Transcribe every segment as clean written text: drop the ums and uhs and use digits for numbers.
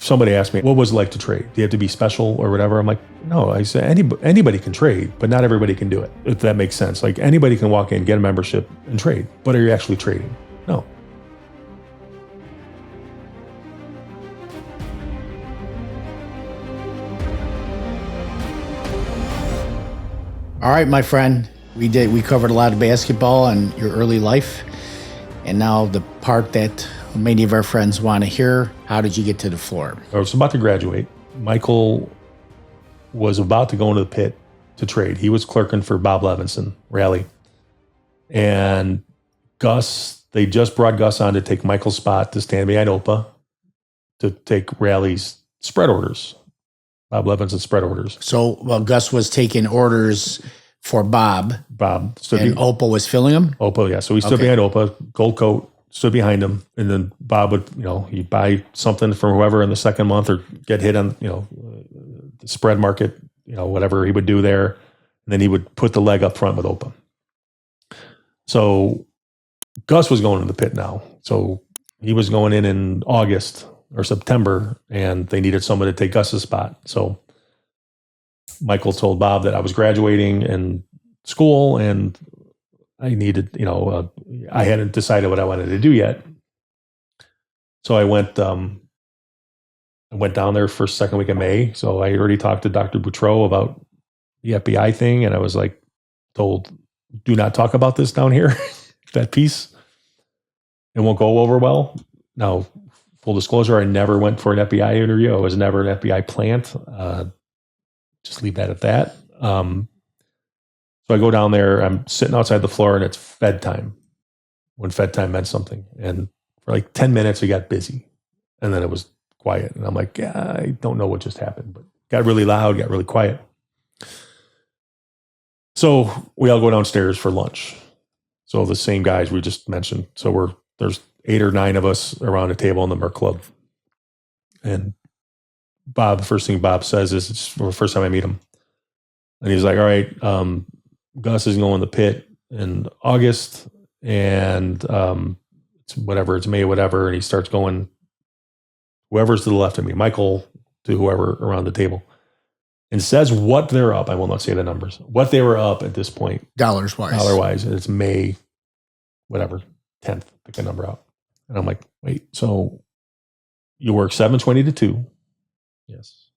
somebody asked me, what was it like to trade? Do you have to be special or whatever? I'm like, no, I said, anybody can trade, but not everybody can do it, if that makes sense. Like anybody can walk in, get a membership and trade, but are you actually trading? No. All right, my friend, we covered a lot of basketball and your early life. And now the part that many of our friends want to hear, how did you get to the floor? I was about to graduate. Michael was about to go into the pit to trade. He was clerking for Bob Levinson, Rally. And Gus, they just brought Gus on to take Michael's spot to stand behind Opa to take Rally's spread orders. Bob Levinson's spread orders. So Gus was taking orders for Bob. Bob. And Opa was filling them? Opa, yeah. So he stood behind Opa, gold coat, stood behind him. And then Bob would, he'd buy something from whoever in the second month or get hit on, the spread market, whatever he would do there. And then he would put the leg up front with Opa. So Gus was going to the pit now. So he was going in August or September, and they needed someone to take Gus's spot. So Michael told Bob that I was graduating in school and I needed, I hadn't decided what I wanted to do yet. So I went down there for second week of May. So I already talked to Dr. Boutreau about the FBI thing. And I was told, do not talk about this down here, that piece. It won't go over well. Now, full disclosure, I never went for an FBI interview. I was never an FBI plant. Just leave that at that. So I go down there, I'm sitting outside the floor and it's Fed time, when Fed time meant something. And for 10 minutes, we got busy and then it was quiet. And I'm like, yeah, I don't know what just happened, but got really loud, got really quiet. So we all go downstairs for lunch. So the same guys we just mentioned. So there's 8 or 9 of us around a table in the Merc Club. And Bob, the first thing Bob says is, it's the first time I meet him. And he's like, all right, Gus is going to the pit in August and it's whatever, it's May, whatever. And he starts going, whoever's to the left of me, Michael to whoever around the table, and says what they're up. I will not say the numbers, what they were up at this point. Dollars wise. And it's May, whatever, 10th, pick a number out. And I'm like, wait, so you work 7:20 to 2. Yes.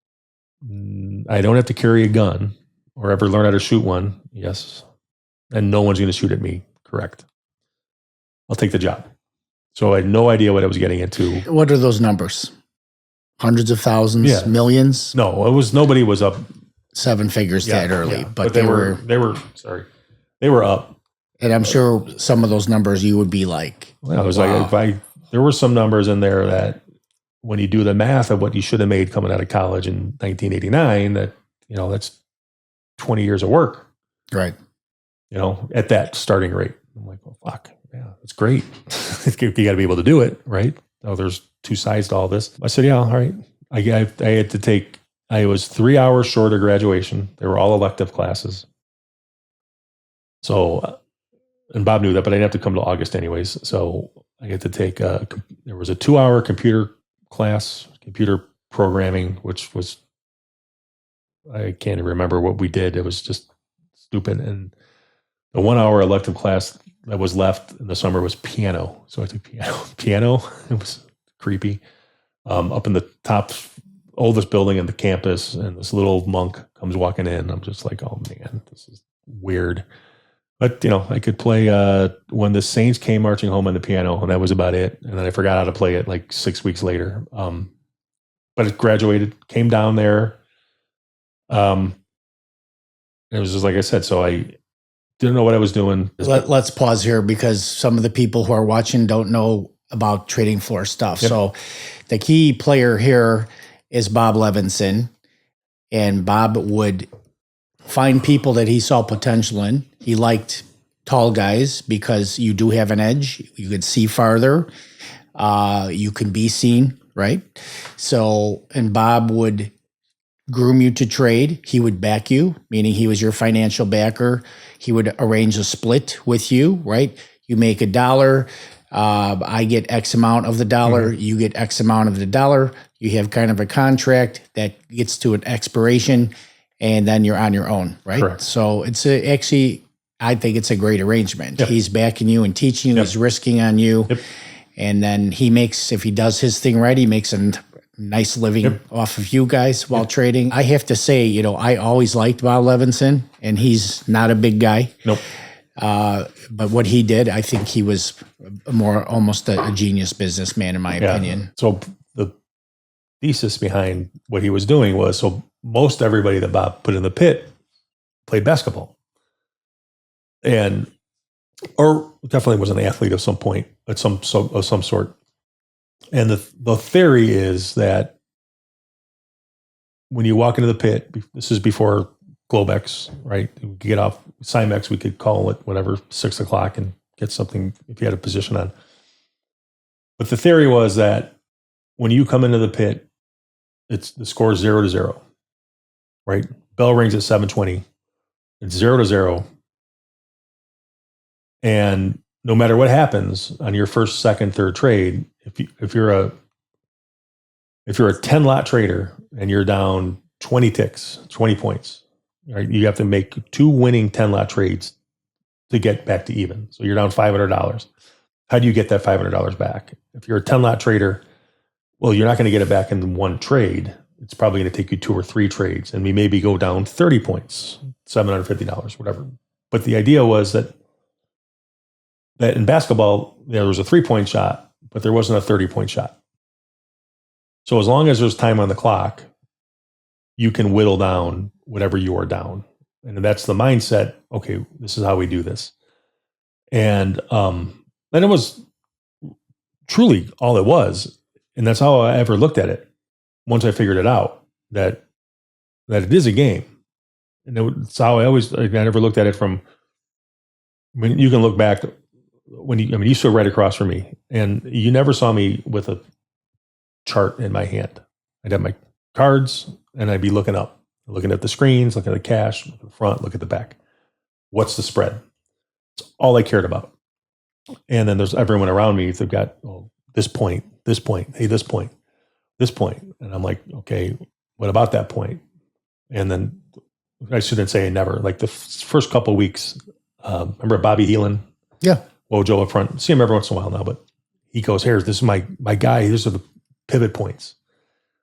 I don't have to carry a gun or ever learn how to shoot one. Yes. And no one's going to shoot at me. Correct. I'll take the job. So I had no idea what I was getting into. What are those numbers? Hundreds of thousands, Yeah. millions? No, nobody was up 7 figures that early, yeah. but they were up. And I'm sure some of those numbers you would be like, Well, I was wow. there were some numbers in there that when you do the math of what you should have made coming out of college in 1989, that, that's 20 years of work. Right. At that starting rate. I'm like, well, fuck, yeah, that's great. You got to be able to do it, right? Oh, there's 2 sides to all this. I said, yeah, all right. I had to take, I was 3 hours short of graduation. They were all elective classes. So, and Bob knew that, but I didn't have to come to August anyways. So I had to take, there was a 2-hour computer class, computer programming, which was, I can't even remember what we did. It was just stupid. And the 1-hour elective class that was left in the summer was piano. So I took piano. It was creepy. Up in the top oldest building in the campus, and this little monk comes walking in. I'm just like, oh man, this is weird. But I could play When the Saints Came Marching Home on the piano, and that was about it. And then I forgot how to play it 6 weeks later. But it graduated, came down there. It was just like I said, so I didn't know what I was doing. Let's pause here because some of the people who are watching don't know about trading floor stuff. Yep. So the key player here is Bob Levinson, and Bob would find people that he saw potential in. He liked tall guys because you do have an edge. You could see farther. You can be seen, right? So, and Bob would groom you to trade. He would back you, meaning he was your financial backer. He would arrange a split with you, right? You make $1. I get X amount of the dollar, you get X amount of the dollar. You have kind of a contract that gets to an expiration, and then you're on your own, right? Correct. So it's actually, I think it's a great arrangement. Yep. He's backing you and teaching you. Yep. He's risking on you. Yep. And then he makes, if he does his thing right, he makes a nice living off of you guys while trading. I have to say, you know, I always liked Bob Levinson, and he's not a big guy. Nope. But what he did, I think he was almost a genius businessman, in my opinion. So the thesis behind what he was doing was, so most everybody that Bob put in the pit played basketball, or definitely was an athlete of some point, of some sort. And the theory is that when you walk into the pit, this is before Globex, right? We could get off Cymex, we could call it whatever, 6 o'clock, and get something if you had a position on. But the theory was that when you come into the pit, it's the score is 0-0, right? Bell rings at 7:20. It's 0-0. And no matter what happens on your first, second, third trade, if you're a 10 lot trader and you're down 20 ticks, 20 points, right? You have to make 2 winning 10 lot trades to get back to even. So you're down $500. How do you get that $500 back? If you're a 10 lot trader, well, you're not going to get it back in one trade. It's probably going to take you 2 or 3 trades, and we maybe go down 30 points, $750, whatever. But the idea was that in basketball, there was a 3-point shot, but there wasn't a 30-point shot. So as long as there's time on the clock, you can whittle down whatever you are down. And that's the mindset. Okay, this is how we do this. And it was truly all it was. And that's how I ever looked at it. Once I figured it out, that it is a game. And it's how I never looked at it from, I mean, you can look back you stood right across from me, and you never saw me with a chart in my hand. I'd have my cards, and I'd be looking up, looking at the screens, looking at the cash, look at the front, look at the back. What's the spread? It's all I cared about. And then there's everyone around me. They've got this point, hey, this point. And I'm like, okay, what about that point? And then I shouldn't say never. Like the first couple of weeks, remember Bobby Heelan? Yeah. Wojo up front. See him every once in a while now, but he goes, here, this is my guy. These are the pivot points.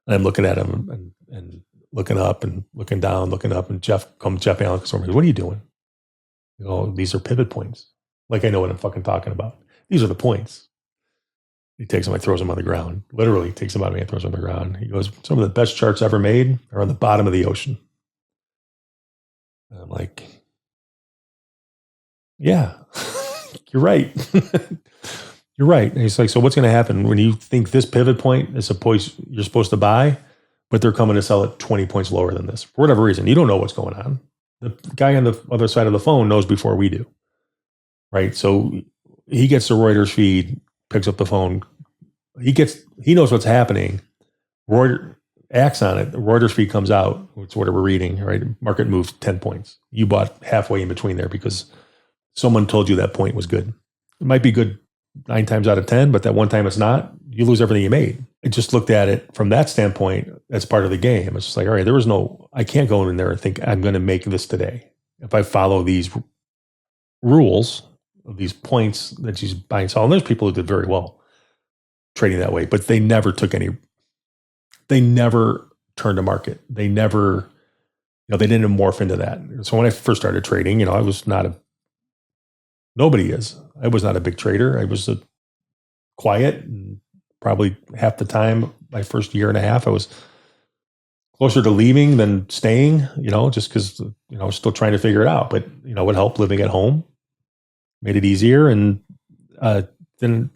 And I'm looking at him and looking up and looking down, looking up. And Jeff Allen comes over. What are you doing? You know, these are pivot points. Like I know what I'm fucking talking about. These are the points. He takes them and throws them on the ground. Literally takes them out of me and throws them on the ground. He goes, some of the best charts ever made are on the bottom of the ocean. And I'm like, yeah, you're right. You're right. And he's like, so what's going to happen when you think this pivot point is a point you're supposed to buy, but they're coming to sell it 20 points lower than this? For whatever reason, you don't know what's going on. The guy on the other side of the phone knows before we do. Right? So he gets the Reuters feed, picks up the phone. He knows what's happening. Reuters acts on it. The Reuters feed comes out. It's what we're reading, right? Market moved 10 points. You bought halfway in between there because someone told you that point was good. It might be good 9 times out of 10, but that one time it's not, you lose everything you made. I just looked at it from that standpoint. That's part of the game. It's just like, all right, I can't go in there and think I'm going to make this today. If I follow these rules of these points that she's buying and selling, there's people who did very well trading that way, but they never turned to market. They never, they didn't morph into that. So when I first started trading, I was nobody is. I was not a big trader. I was quiet, and probably half the time, my first year and a half, I was closer to leaving than staying, just because, I was still trying to figure it out. But, it helped living at home, made it easier, and didn't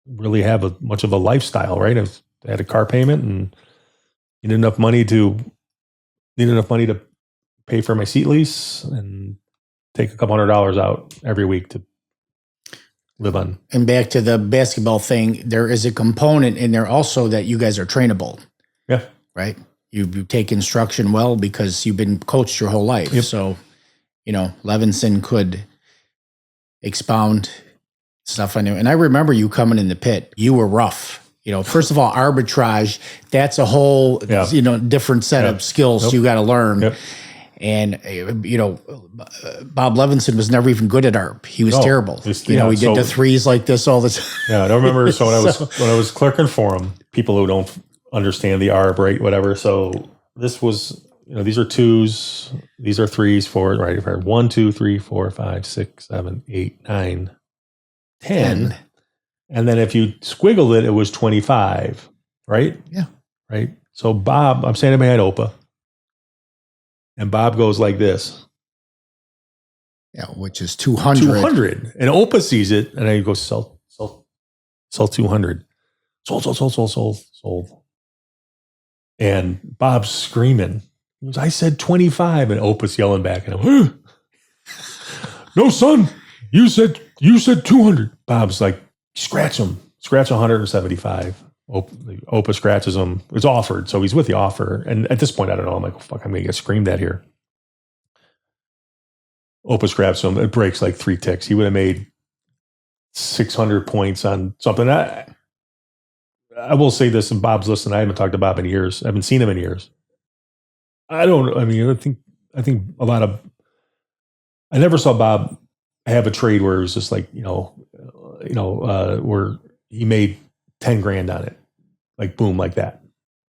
really have much of a lifestyle, right? I had a car payment and needed enough money to pay for my seat lease and take a couple $100 out every week to live on. And back to the basketball thing, there is a component in there also that you guys are trainable. Yeah. Right? You take instruction well because you've been coached your whole life. Yep. So, Levinson could expound stuff I knew. And I remember you coming in the pit. You were rough. First of all, arbitrage, that's a whole, different set of skills you got to learn. Yep. And, Bob Levinson was never even good at ARP. He was terrible. He did the threes like this all the time. Yeah, I don't remember. So when I was clerking for him, people who don't understand the ARP, right, whatever. So this was, these are twos, these are threes, fours, right? 1, 2, 3, 4, 5, 6, 7, 8, 9, 10. And then if you squiggled it, it was 25, right? Yeah. Right. So Bob, I'm standing behind Opa, and Bob goes like this. Yeah, which is 200. 200. And Opa sees it, and he goes, sell 200. Sold. And Bob's screaming. He goes, I said 25. And Opa's yelling back at him, no, son, you said 200. Bob's like, scratch 175. Opa scratches him. It's offered, so he's with the offer. And at this point, I don't know. I'm like, fuck, I'm going to get screamed at here. Opa scraps him. It breaks like 3 ticks. He would have made 600 points on something. I will say this, and Bob's listening. I haven't talked to Bob in years. I haven't seen him in years. I think a lot of, I never saw Bob have a trade where it was just like, where he made 10 grand on it, like boom, like that.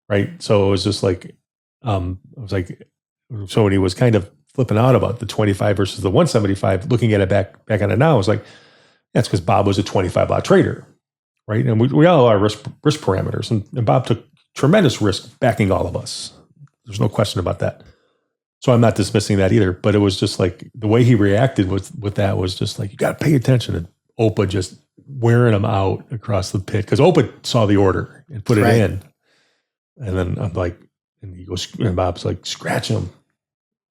Right. So it was just like, so when he was kind of flipping out about the 25 versus the 175, looking at it back on it now, I was like, that's because Bob was a 25 lot trader. Right. And we all are risk parameters, and Bob took tremendous risk backing all of us. There's no question about that. So I'm not dismissing that either, but it was just like the way he reacted with that was just like, you got to pay attention. And Opa just wearing him out across the pit because Opa saw the order and put it in. And then I'm like, and he goes, and Bob's like, scratch him.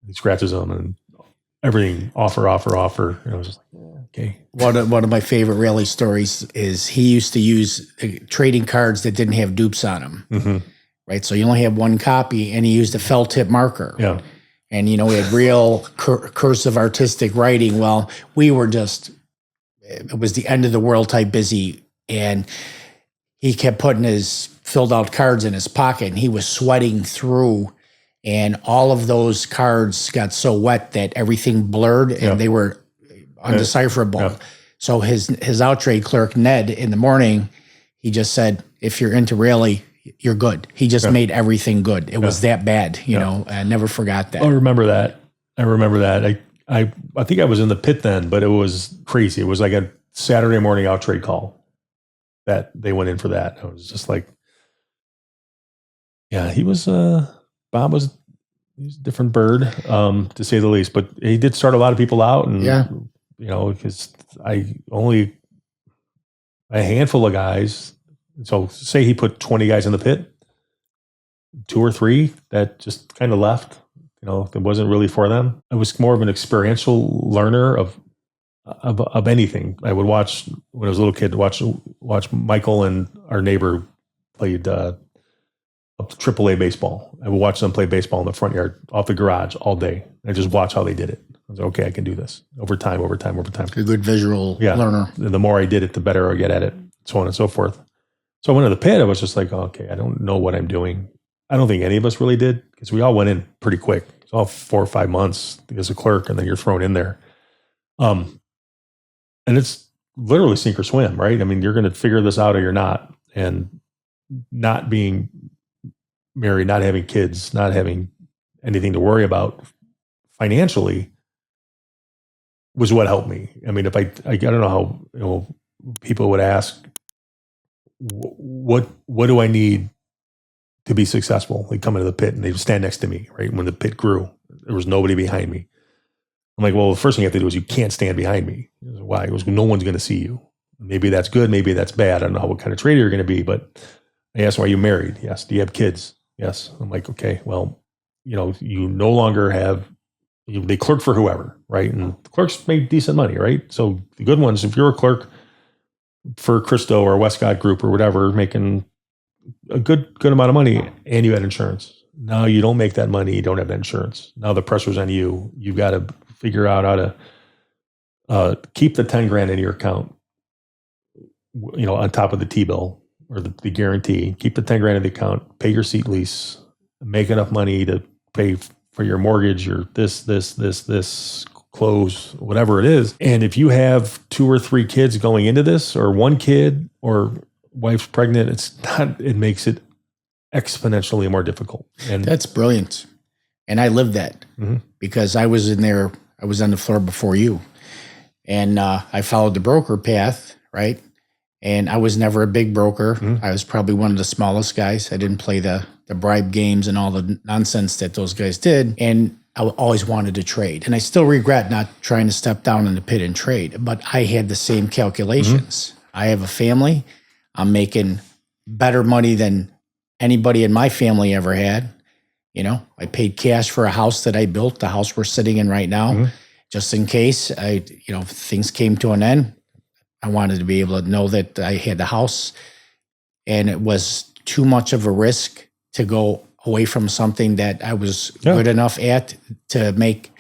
He scratches him and everything, offer. And I was just like, yeah, okay. One of my favorite rally stories is he used to use trading cards that didn't have dupes on them. Mm-hmm. Right. So you only have one copy, and he used a felt tip marker. Yeah. And, we had real cursive artistic writing. Well, we were just, it was the end of the world type busy. And he kept putting his filled out cards in his pocket, and he was sweating through. And all of those cards got so wet that everything blurred and they were undecipherable. Yeah. So his out trade clerk, Ned, in the morning, he just said, if you're into rally, you're good. He just made everything good. It was that bad, you know. I never forgot that. I remember that. I think I was in the pit then, but it was crazy. It was like a Saturday morning out trade call that they went in for that. I was just like, yeah, Bob was a different bird, to say the least. But he did start a lot of people out, and because a handful of guys. So say he put 20 guys in the pit, 2 or 3 that just kind of left. It wasn't really for them. I was more of an experiential learner of anything. I would watch when I was a little kid. Watch Michael and our neighbor played AAA baseball. I would watch them play baseball in the front yard off the garage all day. I just watch how they did it. I was like, okay, I can do this over time. A good visual learner. The more I did it, the better I get at it, so on and so forth. So I went to the pit. I was just like, okay, I don't know what I'm doing. I don't think any of us really did, because we all went in pretty quick. It's all 4 or 5 months as a clerk, and then you're thrown in there. And it's literally sink or swim, right? I mean, you're going to figure this out or you're not. And not being married, not having kids, not having anything to worry about financially was what helped me. I mean, if I don't know how people would ask, what do I need to be successful? They come into the pit and they stand next to me, right? When the pit grew, there was nobody behind me. I'm like, well, the first thing you have to do is you can't stand behind me. Why? It was, no one's going to see you. Maybe that's good. Maybe that's bad. I don't know what kind of trader you're going to be, but I asked, why are you married? Yes. Do you have kids? Yes. I'm like, okay, well, you no longer have, they clerk for whoever, right? And the clerks make decent money, right? So the good ones, if you're a clerk for Christo or Westcott Group or whatever, making a good amount of money, and you had insurance. Now you don't make that money. You don't have that insurance. Now the pressure's on you. You've got to figure out how to keep the 10 grand in your account, on top of the T-bill or the guarantee, keep the 10 grand in the account, pay your seat lease, make enough money to pay for your mortgage, your this, clothes, whatever it is. And if you have 2 or 3 kids going into this, or 1 kid, or wife's pregnant, it makes it exponentially more difficult. And that's brilliant. And I lived that because I was in there. I was on the floor before you, and I followed the broker path, right? And I was never a big broker. I was probably one of the smallest guys. I didn't play the bribe games and all the nonsense that those guys did. And I always wanted to trade. And I still regret not trying to step down in the pit and trade. But I had the same calculations. I have a family. I'm making better money than anybody in my family ever had. I paid cash for a house that I built, the house we're sitting in right now, just in case things came to an end. I wanted to be able to know that I had the house, and it was too much of a risk to go away from something that I was good enough at to make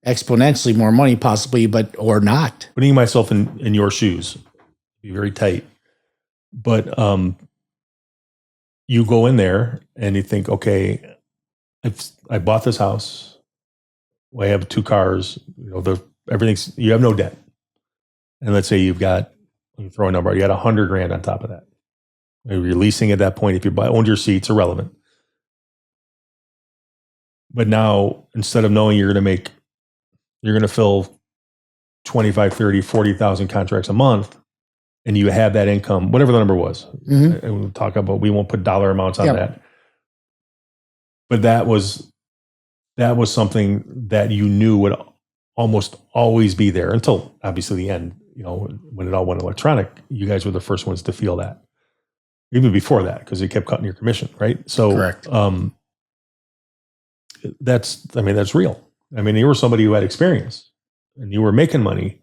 exponentially more money possibly, or not. Putting myself in your shoes, be very tight. But you go in there and you think, okay, I bought this house. I have 2 cars. Everything's, you have no debt. And let's say you've got, let me throw a number, you got 100 grand on top of that. Maybe you're leasing at that point. If you owned your seats, irrelevant. But now, instead of knowing you're going to fill 25, 30, 40,000 contracts a month, and you have that income, whatever the number was. And we'll talk about, we won't put dollar amounts on that. But that was something that you knew would almost always be there until obviously the end, when it all went electronic. You guys were the first ones to feel that. Even before that, because they kept cutting your commission, right? So correct. That's real. You were somebody who had experience, and you were making money.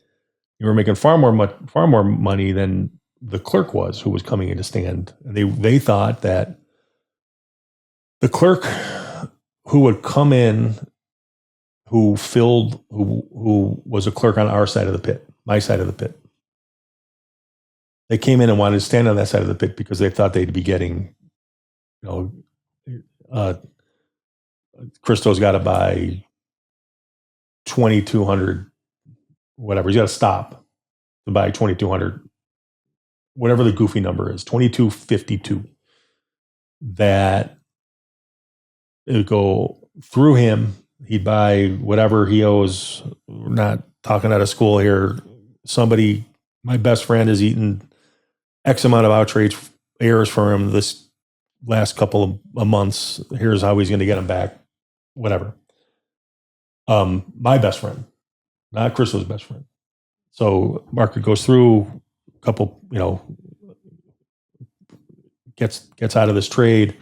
You were making far more money than the clerk was, who was coming in to stand. And they thought that the clerk who would come in, who was a clerk on our side of the pit, my side of the pit, they came in and wanted to stand on that side of the pit because they thought they'd be getting, Christo's got to buy 2,200, whatever. He's got to stop to buy 2,200, whatever the goofy number is, 2,252. That it would go through him. He'd buy whatever he owes. We're not talking out of school here. Somebody, my best friend, has eaten X amount of outrage errors for him this last couple of months. Here's how he's going to get them back. Whatever. My best friend, not Christo's best friend. So market goes through a couple, gets out of this trade.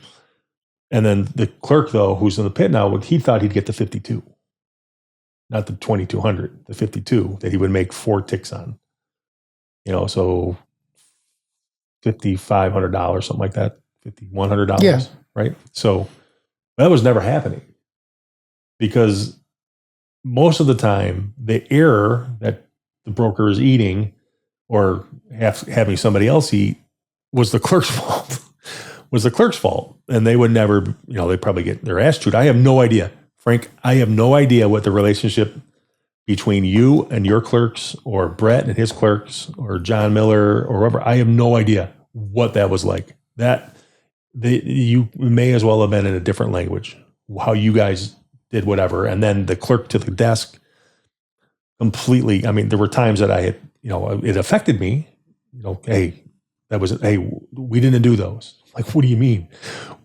And then the clerk, though, who's in the pit now, he thought he'd get the 52, not the 2,200, the 52 that he would make 4 ticks on. So $5,500, something like that, $5,100, right? So that was never happening, because most of the time the error that the broker is eating or having somebody else eat was the clerk's fault. And they would never, they probably get their ass chewed. I have no idea, Frank. I have no idea what the relationship between you and your clerks, or Brett and his clerks, or John Miller, or whoever. I have no idea what that was like. You may as well have been in a different language, how you guys did whatever. And then the clerk to the desk completely. There were times that I had, it affected me, hey, we didn't do those. Like, what do you mean?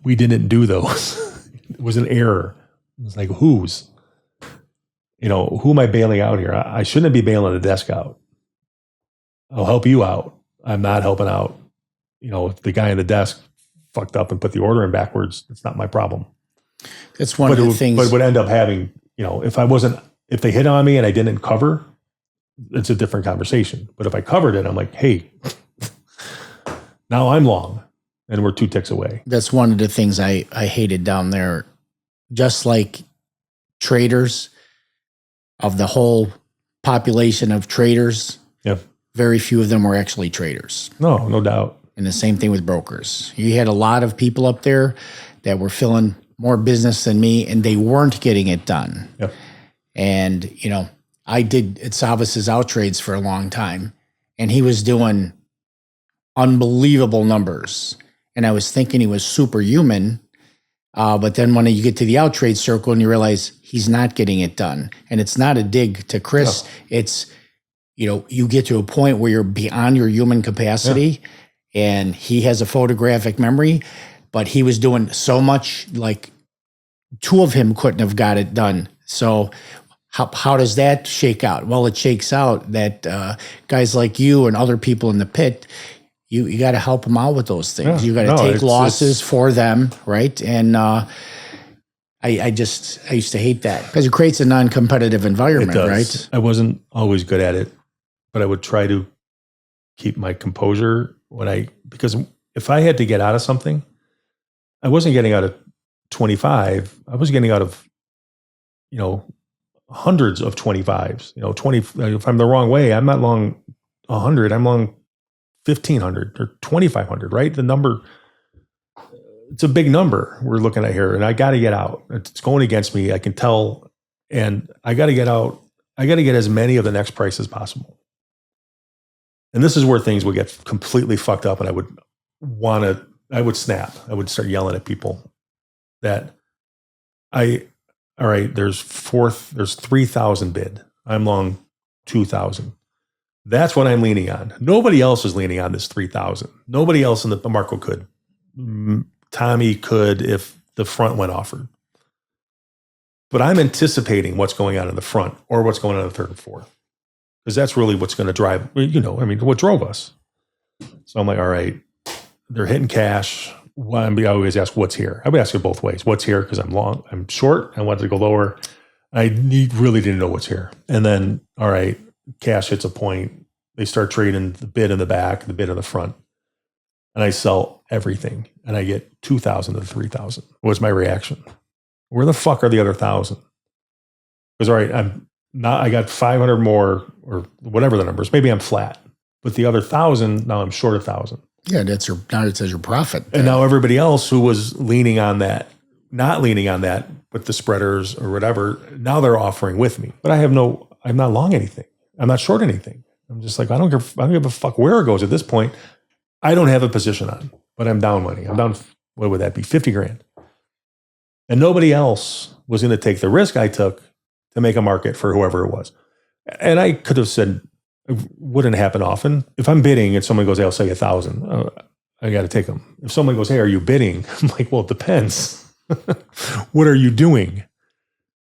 We didn't do those. It was an error. It was like, whose? Who am I bailing out here? I shouldn't be bailing the desk out. I'll help you out. I'm not helping out. If the guy in the desk fucked up and put the order in backwards, it's not my problem. It's one of the things. But it would end up having, if they hit on me and I didn't cover, it's a different conversation. But if I covered it, I'm like, hey, now I'm long. And we're 2 ticks away. That's one of the things I hated down there. Just like traders, of the whole population of traders, very few of them were actually traders. No doubt. And the same thing with brokers. You had a lot of people up there that were filling more business than me, and they weren't getting it done. Yep. And, I did at Salvis's out trades for a long time, and he was doing unbelievable numbers. And I was thinking he was superhuman. But then when you get to the out trade circle and you realize he's not getting it done, and it's not a dig to Chris, it's, you get to a point where you're beyond your human capacity, and he has a photographic memory, but he was doing so much, like two of him couldn't have got it done. So how does that shake out? Well, it shakes out that guys like you and other people in the pit, you got to help them out with those things. Yeah. You got to take losses for them, right? And I used to hate that because it creates a non-competitive environment, right? I wasn't always good at it, but I would try to keep my composure because if I had to get out of something, I wasn't getting out of 25. I was getting out of, hundreds of 25s, 20. If I'm the wrong way, I'm not long 100. I'm long 1,500 or 2,500, right? The number, it's a big number we're looking at here, and I got to get out. It's going against me. I can tell, and I got to get out. I got to get as many of the next price as possible. And this is where things would get completely fucked up, and I would snap. I would start yelling at people that all right, there's 3,000 bid. I'm long 2,000. That's what I'm leaning on. Nobody else is leaning on this 3,000. Nobody else in the market could. Tommy could if the front went offered. But I'm anticipating what's going on in the front or what's going on in the third and fourth. Because that's really what's going to drive, what drove us. So I'm like, all right, they're hitting cash. I always ask, what's here? I would ask it both ways. What's here? Because I'm long, I'm short. I wanted to go lower. I really didn't know what's here. And then, all right, cash hits a point. They start trading the bid in the back, the bid in the front. And I sell everything. And I get 2,000 to 3,000. What was my reaction? Where the fuck are the other 1,000? Because, all right, I got 500 more or whatever the numbers. Maybe I'm flat. But the other 1,000, now I'm short 1,000. Yeah, now it says your profit. And now everybody else who was leaning on that, not leaning on that, but the spreaders or whatever, now they're offering with me. But I'm not long anything. I'm not short anything. I'm just like, I don't give a fuck where it goes at this point. I don't have a position on, but I'm down money. I'm down, what would that be? 50 grand. And nobody else was going to take the risk I took to make a market for whoever it was. And I could have said, it wouldn't happen often. If I'm bidding and someone goes, hey, I'll sell you 1,000, I got to take them. If someone goes, hey, are you bidding? I'm like, well, it depends. What are you doing?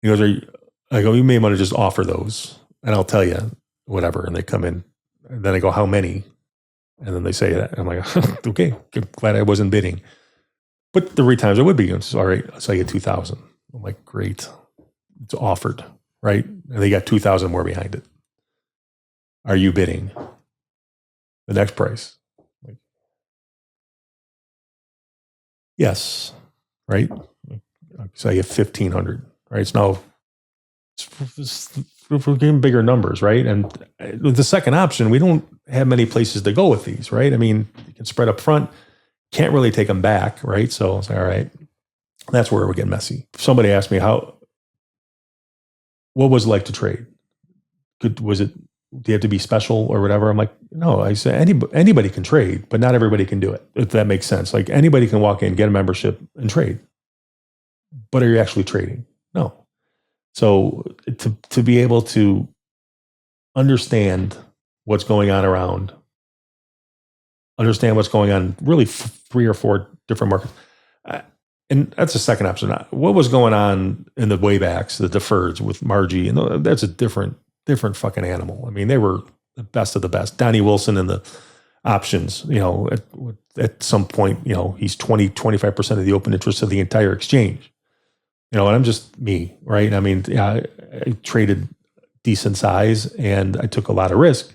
He goes, I go, you may want to just offer those and I'll tell you whatever. And they come in and then I go, how many? And then they say that. I'm like, okay, glad I wasn't bidding. But 3 times I would be. It's all right, I'll sell you 2,000. I'm like, great. It's offered, right? And they got 2,000 more behind it. Are you bidding the next price? Like, yes, right? So you have 1,500, right? It's now we're getting bigger numbers, right? And with the second option, we don't have many places to go with these, right? I mean, you can spread up front, can't really take them back, right? So it's like, all right, that's where we get messy. Somebody asked me what was it like to trade? Do you have to be special or whatever? I'm like, no, I say anybody can trade, but not everybody can do it. If that makes sense. Like anybody can walk in, get a membership and trade. But are you actually trading? No. So to be able to understand what's going on around, understand what's going on, really 3 or 4 different markets. And that's the second option. What was going on in the waybacks, the deferreds with Margie, and that's a different fucking animal. I mean, they were the best of the best. Donnie Wilson and the options, at some point, he's 25% of the open interest of the entire exchange. And I'm just me, right? I mean, I traded decent size and I took a lot of risk.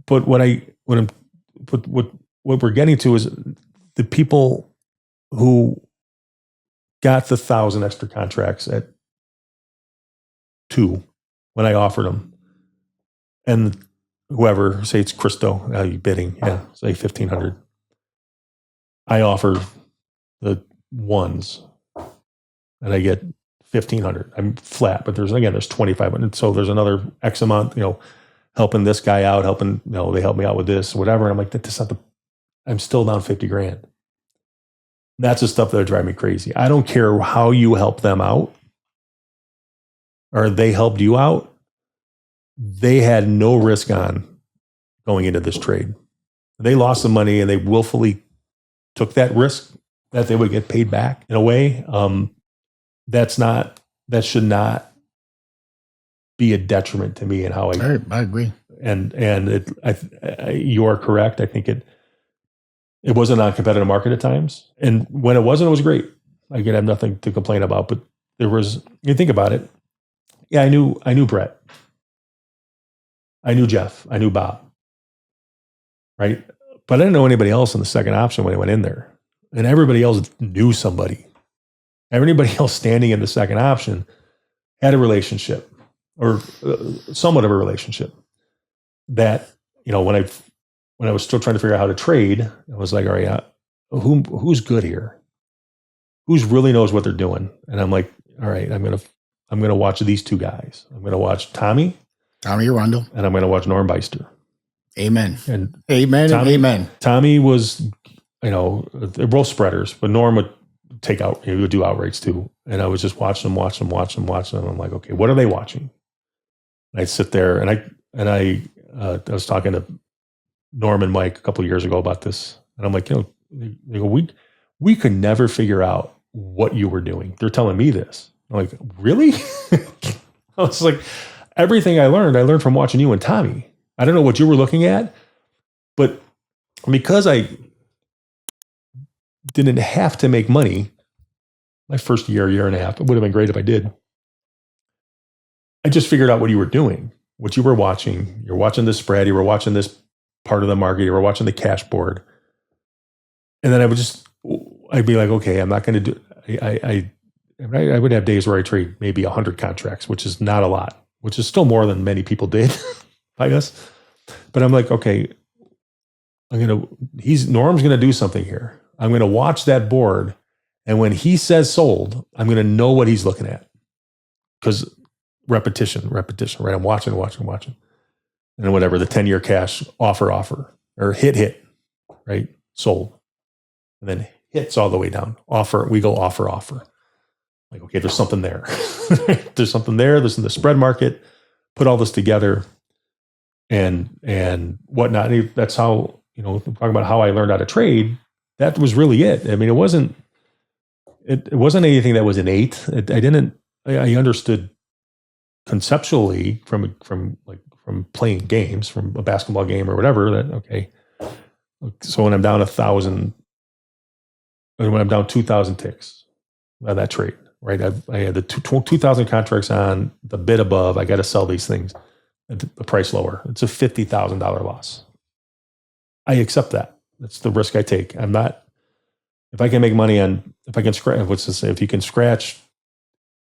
But what we're getting to is the people who got the 1,000 extra contracts at 2 when I offered them. And whoever, say it's Christo, you bidding, say 1,500. I offer the ones, and I get 1,500. I'm flat, but there's 2,500. So there's another X amount, helping this guy out, they help me out with this, whatever. And I'm like, that's not I'm still down 50 grand. That's the stuff that would drive me crazy. I don't care how you help them out or they helped you out. They had no risk on going into this trade. They lost some money and they willfully took that risk that they would get paid back in a way. That should not be a detriment to me and how I agree. And you are correct. I think it was a non-competitive market at times. And when it wasn't, it was great. I have nothing to complain about, but you think about it. Yeah, I knew Brett. I knew Jeff. I knew Bob. Right? But I didn't know anybody else in the second option when I went in there. And everybody else knew somebody. Everybody else standing in the second option had a relationship or somewhat of a relationship that, when I was still trying to figure out how to trade, I was like, all right, who's good here? Who's really knows what they're doing? And I'm like, all right, I'm going to watch these two guys. I'm going to watch Tommy Arundel, and I'm going to watch Norm Beister. Amen. And amen. Tommy, and amen. Tommy was, they're both spreaders, but Norm would he would do outrights too. And I was just watching them. And I'm like, okay, what are they watching? And I'd sit there and I was talking to Norm and Mike a couple of years ago about this. And I'm like, they go, we could never figure out what you were doing. They're telling me this. I'm like, really? I was like, everything I learned from watching you and Tommy. I don't know what you were looking at, but because I didn't have to make money my first year and a half, it would have been great if I did. I just figured out what you were doing, what you were watching. You're watching this spread. You were watching this part of the market. You were watching the cash board. And then I'd be like, okay, I'm not going to do, I would have days where I trade maybe 100 contracts, which is not a lot, which is still more than many people did, I guess. But I'm like, okay, Norm's going to do something here. I'm going to watch that board. And when he says sold, I'm going to know what he's looking at. Because repetition, right? I'm watching. And whatever, the 10-year cash offer, or hit, right? Sold. And then hits all the way down. Offer, we go offer. Like, okay, there's something there. There's something there. There's in the spread market. Put all this together and whatnot. And that's how, talking about how I learned how to trade. That was really it. I mean, it wasn't anything that was innate. I understood conceptually from playing games, from a basketball game or whatever, that, okay, so when I'm down 1,000, when I'm down 2,000 ticks on that trade, right? I had the 2,000 contracts on, the bid above, I got to sell these things at the price lower. It's a $50,000 loss. I accept that. That's the risk I take. I'm not, if I can make money if you can scratch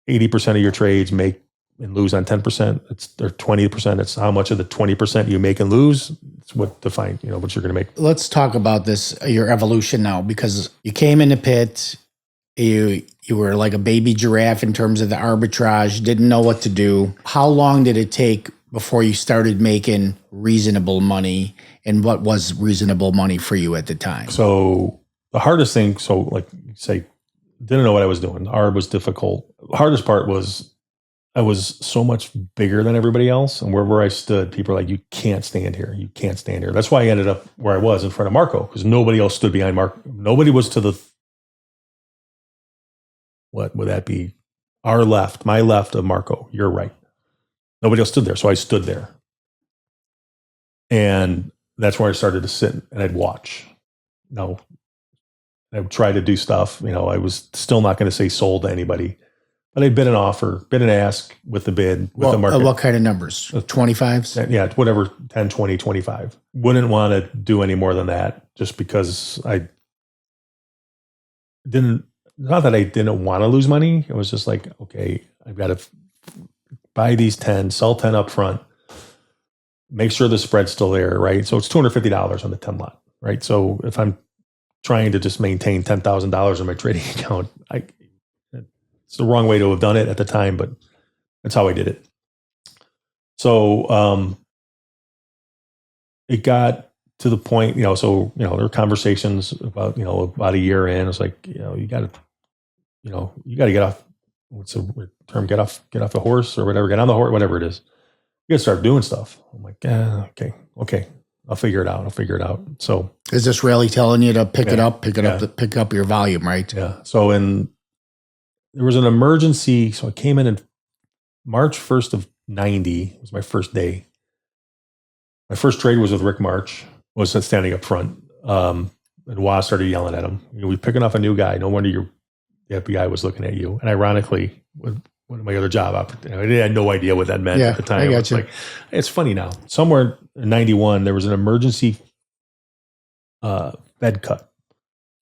80% of your trades, make and lose on 10%, or 20%, it's how much of the 20% you make and lose. It's what defines, what you're going to make. Let's talk about this, your evolution now, because you came in the pit, you were like a baby giraffe in terms of the arbitrage, didn't know what to do. How long did it take before you started making reasonable money, and what was reasonable money for you at the time? So the hardest thing, didn't know what I was doing. Arb was difficult. The hardest part was I was so much bigger than everybody else. And wherever I stood, people were like, you can't stand here. You can't stand here. That's why I ended up where I was in front of Marco, because nobody else stood behind Marco. Nobody was to the, what would that be? Our left, my left of Marco, your right. Nobody else stood there. So I stood there. And that's where I started to sit and I'd watch. I would try to do stuff. I was still not going to say sold to anybody. But I bid an offer, bid and ask with the bid, with the market. What kind of numbers? 25s? Yeah, whatever, 10, 20, 25. Wouldn't want to do any more than that just because I didn't, not that I didn't want to lose money. It was just like, okay, I've got to buy these 10, sell 10 up front, make sure the spread's still there, right? So it's $250 on the 10 lot, right? So if I'm trying to just maintain $10,000 in my trading account, it's the wrong way to have done it at the time, but that's how I did it. So it got to the point, there were conversations about, about a year in. It's like, you got to get off. What's the term? Get off the horse or whatever. Get on the horse, whatever it is. You got to start doing stuff. I'm like, okay. I'll figure it out. So is this really telling you to pick it up your volume, right? Yeah. So there was an emergency. So I came in March 1st of 90 was my first day. My first trade was with Rick March, was standing up front. And Waz started yelling at him. We're picking off a new guy. No wonder the FBI was looking at you. And ironically, with one of my other job opportunities, I had no idea what that meant at the time. I got you. Like, it's funny now. Somewhere in 91, there was an emergency Fed cut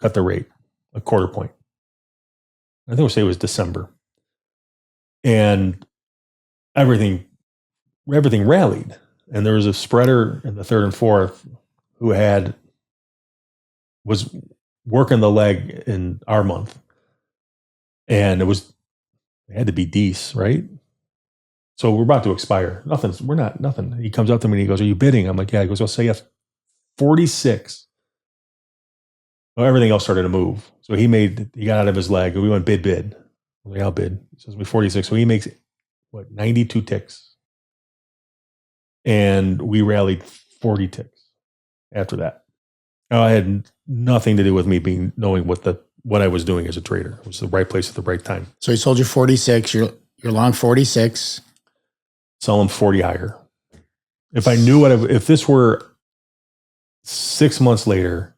the rate a quarter point. I think we'll say it was December. And everything rallied. And there was a spreader in the third and fourth who was working the leg in our month. And it had to be Dees, right? So we're about to expire. Nothing. He comes up to me and he goes, "Are you bidding?" I'm like, "Yeah." He goes, "I'll say yes." 46. Well, everything else started to move. So he got out of his leg. We went bid. I'm like, "I'll bid." He says, "We 46." So he makes 92 ticks. And we rallied 40 ticks after that. Now, I had nothing to do with me knowing what I was doing as a trader. It was the right place at the right time. So he sold you 46. You're long 46. Sell them 40 higher. If I knew if this were 6 months later,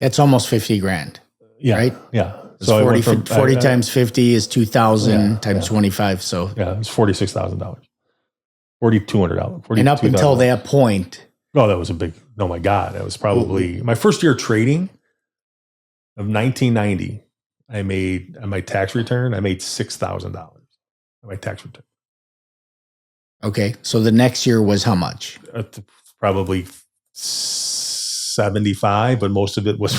that's almost 50 grand. Yeah. Right? Yeah. So 40 times 50 is 2,000 times 25. So yeah, it's $46,000. $4,200. And up until that point. Oh, that was a big, oh my God. That was probably my first year trading of 1990. I made, on my tax return, I made $6,000 on my tax return. Okay. So the next year was how much? Probably 75, but most of it was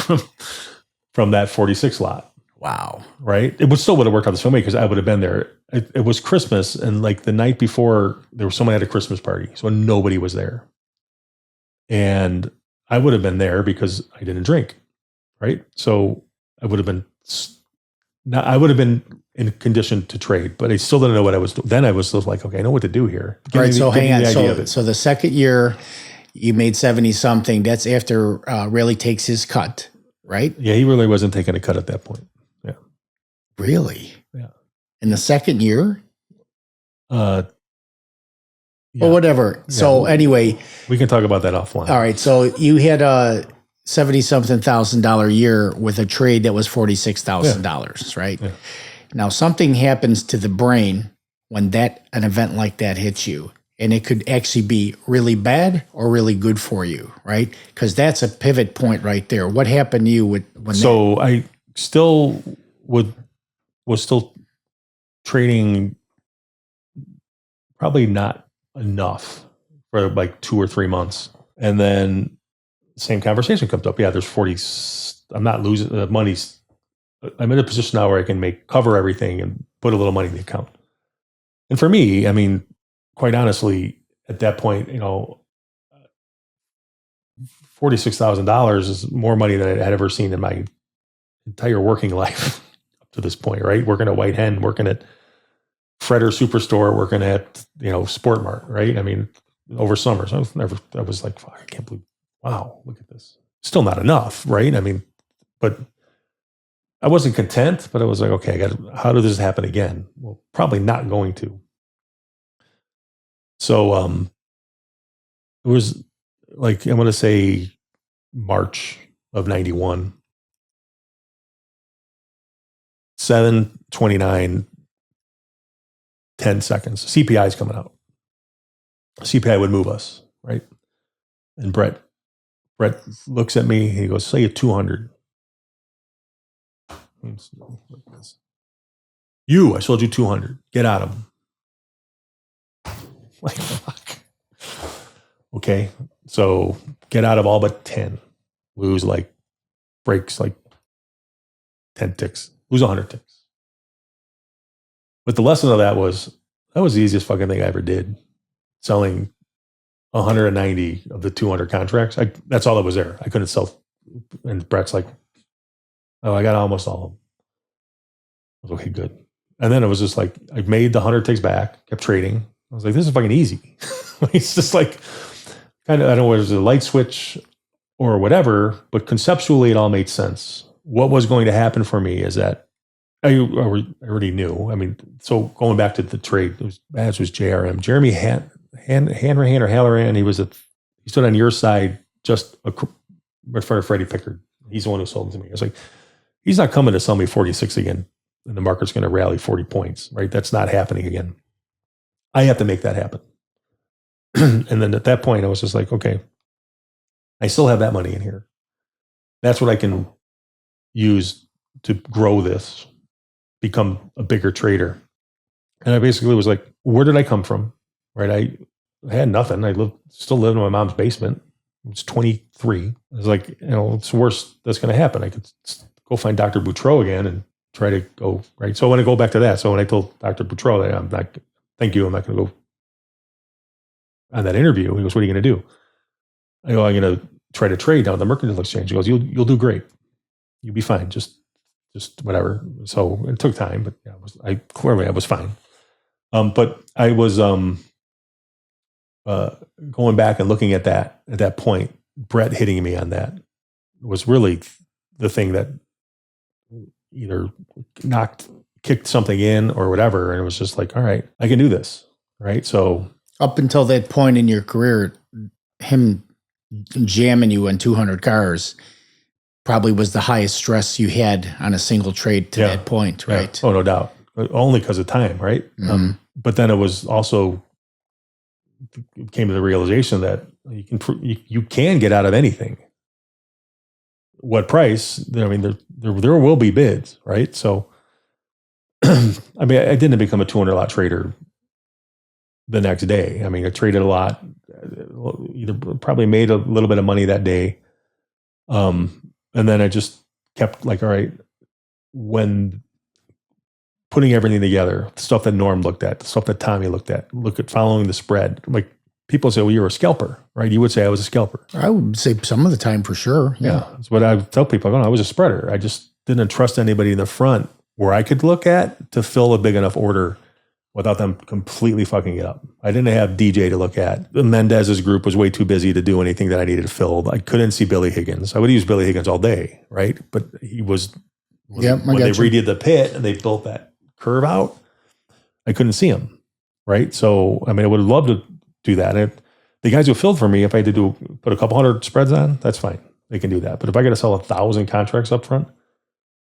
from that 46 lot. Wow. Right? It still would have worked out the same way because I would have been there. It was Christmas, and like the night before, someone had a Christmas party, so nobody was there. And I would have been there because I didn't drink, right? So I would have been in condition to trade, but I still didn't know what I was doing. Then I was like, okay, I know what to do here. All right, so hang on. So the second year, you made 70 something. That's after Rayleigh takes his cut, right? Yeah, he really wasn't taking a cut at that point. Yeah. Really? Yeah. In the second year? Yeah. Well, whatever. Yeah. So anyway. We can talk about that offline. All right. So you had a $70-something thousand year with a trade that was $46,000, right? Yeah. Now, something happens to the brain when an event like that hits you. And it could actually be really bad or really good for you, right? Because that's a pivot point right there. What happened to you I still was still trading, probably not enough for like 2 or 3 months. And then the same conversation comes up. Yeah, there's 40. I'm not losing the money. I'm in a position now where I can cover everything and put a little money in the account. And for me, I mean, quite honestly, at that point, $46,000 is more money than I had ever seen in my entire working life up to this point, right? Working at White Hen, working at Fredder Superstore, working at, Sport Mart, right? I mean, over summers, I was like, I can't believe, wow, look at this. Still not enough, right? I mean, but I wasn't content, but I was like, okay, how did this happen again? Well, probably not going to. So it was like, I'm going to say March of 91, 7:29, 10 seconds. CPI is coming out. CPI would move us, right? And Brett looks at me. He goes, say a 200. I sold you 200. Get out of them. Like, fuck. Okay. So get out of all but 10. Lose like breaks like 10 ticks. Lose 100 ticks. But the lesson of that was the easiest fucking thing I ever did. Selling 190 of the 200 contracts. That's all that was there. I couldn't sell. And Brett's like, oh, I got almost all of them. I was okay, good. And then it was just like, I made the 100 ticks back, kept trading. I was like, this is fucking easy. It's just like, kind of, I don't know whether it was a light switch or whatever, but conceptually it all made sense. What was going to happen for me is that I already knew. I mean, so going back to the trade, it was JRM. Jeremy Hanrahan or Halloran, he stood on your side just in front of Freddie Pickard. He's the one who sold them to me. I was like, he's not coming to sell me 46 again, and the market's going to rally 40 points, right? That's not happening again. I have to make that happen. And then at that point, I was just like, okay, I still have that money in here. That's what I can use to grow this, become a bigger trader. And I basically was like, where did I come from? Right? I had nothing. I still lived in my mom's basement. I was 23. I was like, it's the worst that's going to happen. I could go find Dr. Boutreau again and try to go, right? So I want to go back to that. So when I told Dr. Boutreau that I'm not going to go on that interview, he goes, what are you going to do? I go, I'm going to try to trade down at the Mercantile Exchange. He goes, you'll do great. You'll be fine. Just whatever. So it took time, but yeah, I was fine. But I was going back and looking at that point, Brett hitting me on that was really the thing that either kicked something in or whatever. And it was just like, all right, I can do this. Right. So up until that point in your career, him jamming you in 200 cars probably was the highest stress you had on a single trade to that point, right? Yeah. Oh, no doubt. Only because of time, right? Mm-hmm. But then it was also came to the realization that you can get out of anything. What price? I mean, there will be bids, right? So, I mean, I didn't become a 200 lot trader the next day. I mean, I traded a lot, either probably made a little bit of money that day. And then I just kept like, all right, when putting everything together, the stuff that Norm looked at, the stuff that Tommy look at following the spread. Like people say, well, you're a scalper, right? You would say I was a scalper. I would say some of the time for sure. Yeah. That's what I tell people. I was a spreader. I just didn't trust anybody in the front where I could look at to fill a big enough order without them completely fucking it up. I didn't have DJ to look at. Mendez's group was way too busy to do anything that I needed to fill. I couldn't see Billy Higgins. I would use Billy Higgins all day, right? But he was, when they redid the pit and they built that curve out, I couldn't see him, right? So, I mean, I would have loved to do that. And the guys who filled for me, if I had to put a couple hundred spreads on, that's fine. They can do that. But if I got to sell 1,000 contracts up front,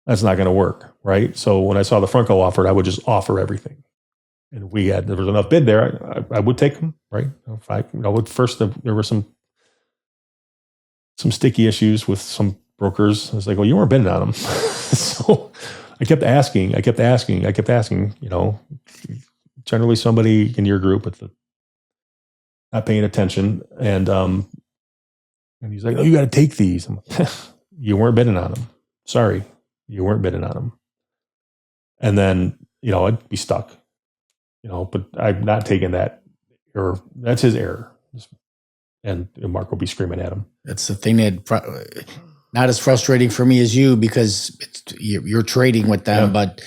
that's not going to work, right? So when I saw the Franco offered, I would just offer everything. And there was enough bid there, I would take them, right? First there were some sticky issues with some brokers. I was like, well, you weren't bidding on them. So I kept asking, generally somebody in your group with not paying attention. And he's like, oh, you got to take these. I'm like, you weren't bidding on them. Sorry, you weren't bidding on them. And then, I'd be stuck. But I'm not taking that, or that's his error. And Mark will be screaming at him. That's the thing that not as frustrating for me as you, because you're trading with them, but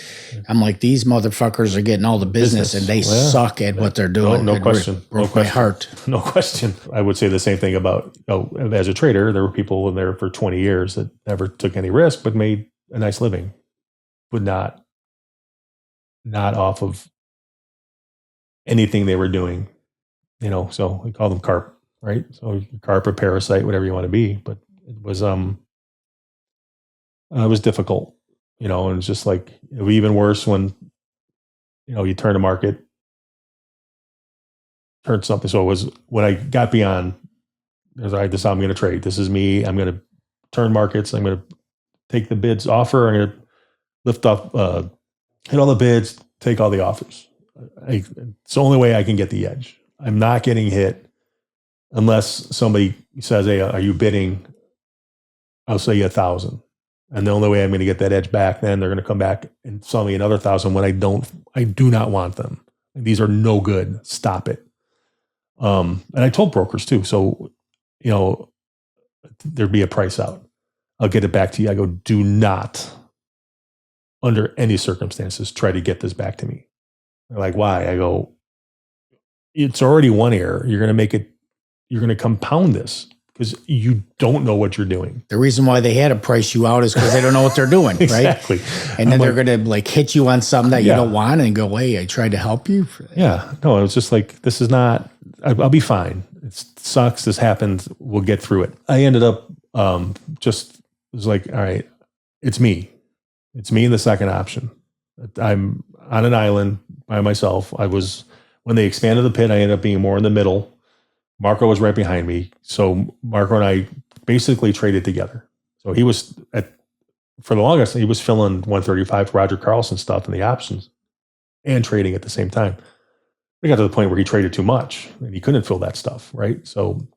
I'm like, these motherfuckers are getting all the business and they suck at what they're doing. No question. Broke my heart. No question. I would say the same thing about, as a trader, there were people in there for 20 years that never took any risk, but made a nice living, but not off of anything they were doing, so we call them carp, right? So carp or parasite, whatever you want to be, but it was difficult, and it's just like, it would be even worse when, you turn a market, turn something. So it was when I got beyond, as I decided I'm going to trade. This is me. I'm going to turn markets. I'm going to take the bids offer. I'm going to lift off, hit all the bids, take all the offers. It's the only way I can get the edge. I'm not getting hit unless somebody says, "Hey, are you bidding?" I'll sell you 1,000. And the only way I'm going to get that edge back, then they're going to come back and sell me another 1,000 when I do not want them. These are no good. Stop it. And I told brokers too. So, there'd be a price out. I'll get it back to you. I go, do not, under any circumstances, try to get this back to me. They're like, why? I go, it's already one error. You're going to compound this because you don't know what you're doing. The reason why they had to price you out is because they don't know what they're doing, Exactly. Right? And then they're going to hit you on something that you don't want and go, hey, I tried to help you. Yeah. No, it was just like, this is not, I'll be fine. It sucks. This happened. We'll get through it. I ended up it was like, all right, it's me. It's me in the second option. I'm on an island by myself. When they expanded the pit, I ended up being more in the middle. Marco was right behind me. So Marco and I basically traded together. So he was for the longest, he was filling 135 Roger Carlson stuff in the options and trading at the same time. We got to the point where he traded too much and he couldn't fill that stuff. Right. So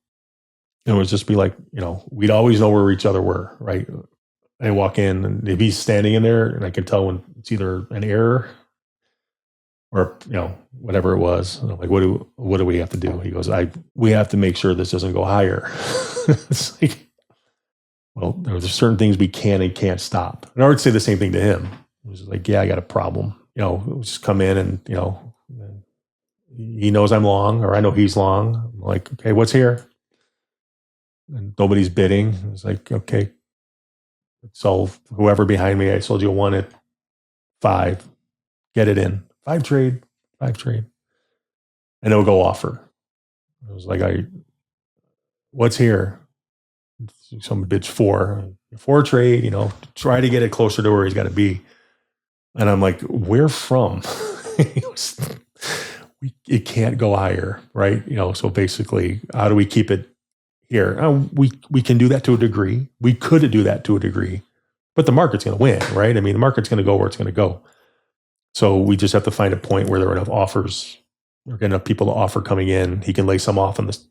it was just be like, we'd always know where each other were. Right. I walk in and if he's standing in there and I can tell when it's either an error or, whatever it was. And I'm like, what do we have to do? He goes, we have to make sure this doesn't go higher. It's like, well, there's certain things we can and can't stop. And I would say the same thing to him. It was like, yeah, I got a problem. Just come in and, he knows I'm long or I know he's long. I'm like, okay, what's here? And nobody's bidding. It's like, okay. So whoever behind me, I sold you one at 5. Get it in. 5 trade. And it would go offer. It was like, what's here? Some bids 4. 4 trade, try to get it closer to where he's got to be. And I'm like, where from? It can't go higher, right? So basically, how do we keep it here? We can do that to a degree. We could do that to a degree, but the market's going to win, right? I mean, the market's going to go where it's going to go. So we just have to find a point where there are enough offers, or enough people to offer coming in. He can lay some off on this.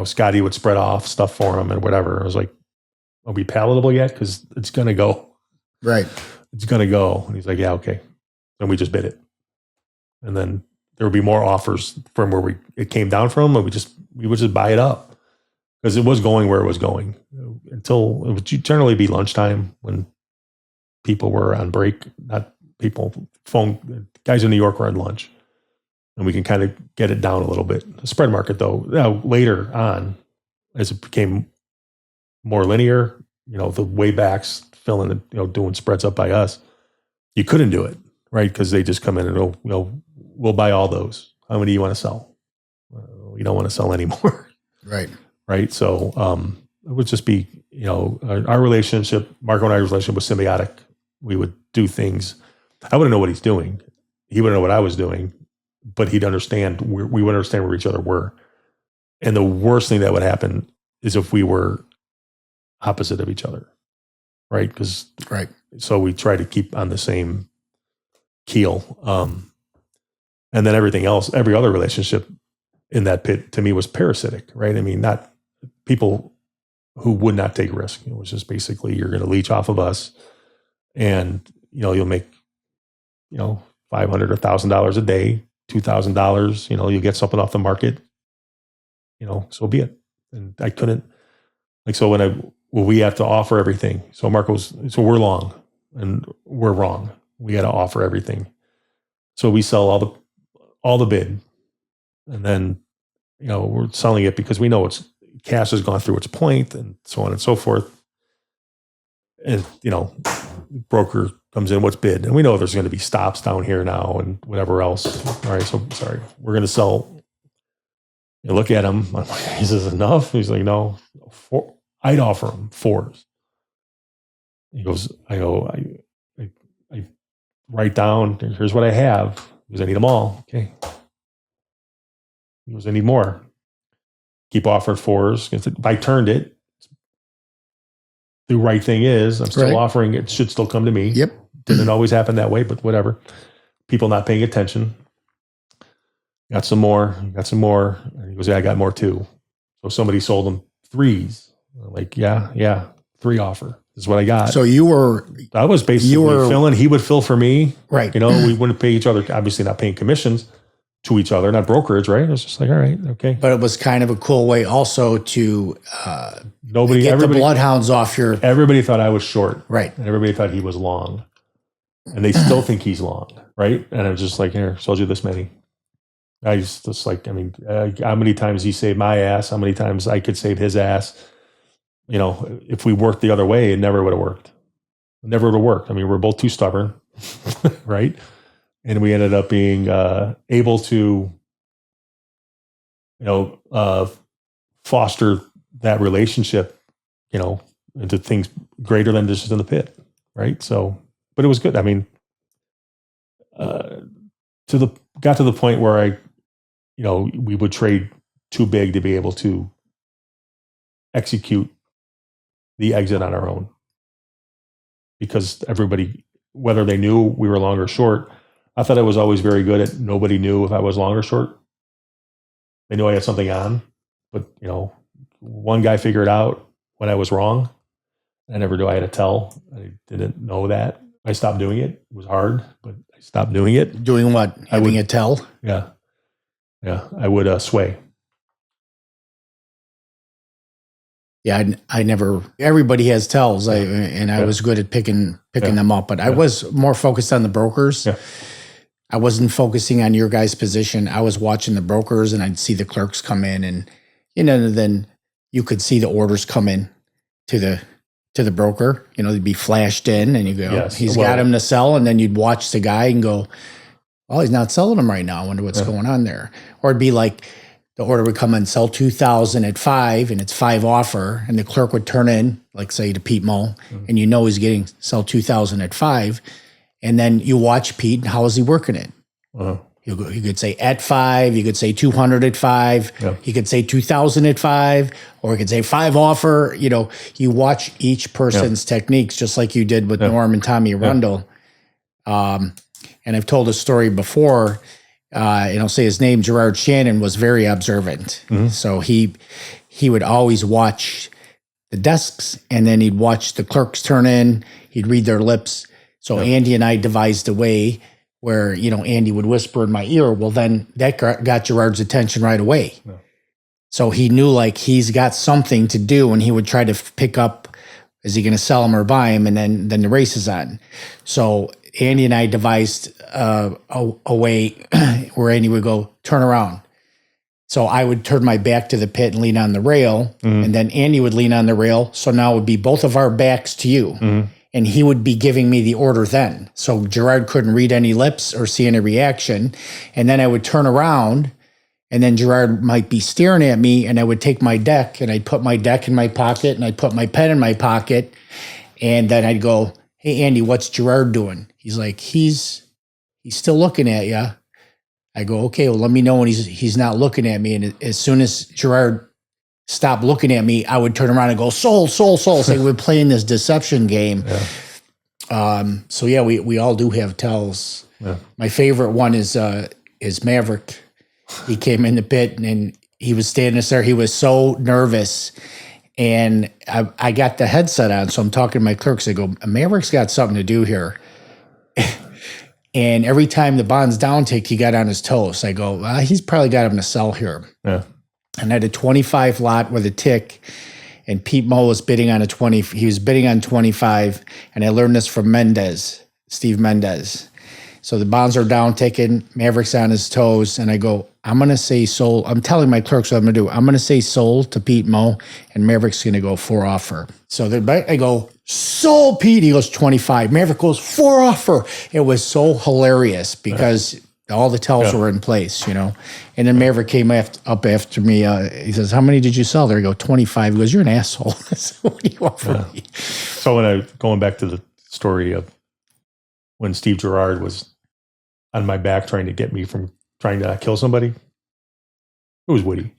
Scotty would spread off stuff for him and whatever. I was like, are we palatable yet? Because it's going to go. Right. It's going to go. And he's like, yeah, okay. And we just bid it. And then there would be more offers from where it came down from, and we would just buy it up because it was going where it was going until it would generally be lunchtime when people were on break. Not people, guys in New York were on lunch, and we can kind of get it down a little bit. The spread market, though, later on, as it became more linear, the way backs filling, doing spreads up by us, you couldn't do it, right? Because they just come in and we'll buy all those. How many do you want to sell? We don't want to sell anymore. Right. Right. So it would just be, our relationship, Marco and I's relationship was symbiotic. We would do things. I wouldn't know what he's doing. He wouldn't know what I was doing, but he'd understand. We would understand where each other were. And the worst thing that would happen is if we were opposite of each other. Right. So we try to keep on the same keel. And then everything else, every other relationship in that pit to me was parasitic, right? I mean, not people who would not take risk. It was just basically, you're going to leech off of us and, you'll make, $500 or $1,000 a day, $2,000, you'll get something off the market, so be it. And I couldn't, so we have to offer everything. So so we're long and we're wrong. We got to offer everything. So we sell all the bid, and then, we're selling it because we know cash has gone through its point and so on and so forth. And, broker comes in, what's bid? And we know there's going to be stops down here now and whatever else. All right. So sorry, we're going to sell. You look at him. I'm like, he says, enough? He's like, no, 4. I'd offer him 4s. He goes, I write down, here's what I have. He goes, I need them all. Okay. He goes, I need more. Keep offering 4s. If I turned it, the right thing is I'm still offering it. Should still come to me. Yep. Didn't always happen that way, but whatever. People not paying attention. Got some more. And he goes, yeah, I got more too. So somebody sold them threes. I'm like, yeah, 3 offer is what I got. So I was basically filling. He would fill for me. Right. We wouldn't pay each other, obviously not paying commissions to each other, not brokerage, right? It was just like, all right, okay. But it was kind of a cool way also to Everybody, the bloodhounds off your. Everybody thought I was short. Right. And everybody thought he was long. And they still think he's long, right? And I was just like, here, sold you this many. I just like, how many times he saved my ass? How many times I could save his ass? If we worked the other way, it never would have worked. It never would have worked. We're both too stubborn, right? And we ended up being able to, foster that relationship, into things greater than just in the pit, right? So, but it was good. Got to the point where we would trade too big to be able to execute the exit on our own, because everybody, whether they knew we were long or short, I thought I was always very good at nobody knew if I was long or short. They knew I had something on, but one guy figured out when I was wrong. I never knew I had to tell. I didn't know that. I stopped doing it. It was hard, but I stopped doing it. Doing what? Having a tell? Yeah. I would sway. Yeah, I never. Everybody has tells, I was good at picking them up, but I was more focused on the brokers. Yeah. I wasn't focusing on your guys' position. I was watching the brokers, and I'd see the clerks come in, and then you could see the orders come in to the broker. They'd be flashed in, and you go, he's got him to sell, and then you'd watch the guy and go, oh, he's not selling them right now. I wonder what's going on there. Or it'd be like, the order would come in, sell 2,000 at 5, and it's 5 offer, and the clerk would turn in, like say to Pete Mo, and he's getting sell 2,000 at 5, and then you watch Pete, and how is he working it? Uh-huh. You could say at 5, you could say 200 at 5, he could say 2,000 at 5, or he could say 5 offer. You watch each person's techniques, just like you did with Norm and Tommy Arundel. And I've told a story before. And I'll say his name, Gerard Shannon, was very observant. Mm-hmm. So he would always watch the desks, and then he'd watch the clerks turn in. He'd read their lips. So Andy and I devised a way where, Andy would whisper in my ear. Well, then that got Gerard's attention right away. Yeah. So he knew like he's got something to do, and he would try to pick up, is he going to sell him or buy him? And then the race is on. So Andy and I devised a way where Andy would go, turn around. So I would turn my back to the pit and lean on the rail, and then Andy would lean on the rail. So now it would be both of our backs to you, and he would be giving me the order then. So Gerard couldn't read any lips or see any reaction. And then I would turn around, and then Gerard might be staring at me, and I would take my deck, and I'd put my deck in my pocket, and I'd put my pen in my pocket, and then I'd go, hey, Andy, what's Gerard doing? He's like, he's still looking at you. I go, okay, well, let me know when he's not looking at me. And as soon as Gerard stopped looking at me, I would turn around and go, sold. So we're playing this deception game. Yeah. We all do have tells. Yeah. My favorite one is Maverick. He came in the pit, and he was standing there. He was so nervous. And I got the headset on, so I'm talking to my clerks. I go, Maverick's got something to do here. And every time the bond's down tick, he got on his toes. I go, well, he's probably got him to sell here. Yeah. And I had a 25 lot with a tick, and Pete Mo was bidding on a 20. He was bidding on 25, and I learned this from Steve Mendez. So the bonds are down ticking, Maverick's on his toes, and I go, I'm going to say sold. I'm telling my clerks what I'm going to do. I'm going to say sold to Pete Mo, and Maverick's going to go 4 offer. So I go, sold, Pete. He goes 25. Maverick goes 4 offer. It was so hilarious because all the tells were in place, And then Maverick came up after me. He says, how many did you sell there? I go, 25. He goes, you're an asshole. I said, what do you offer me? So going back to the story of when Steve Gerard was on my back trying to get me from trying to kill somebody, it was Woody,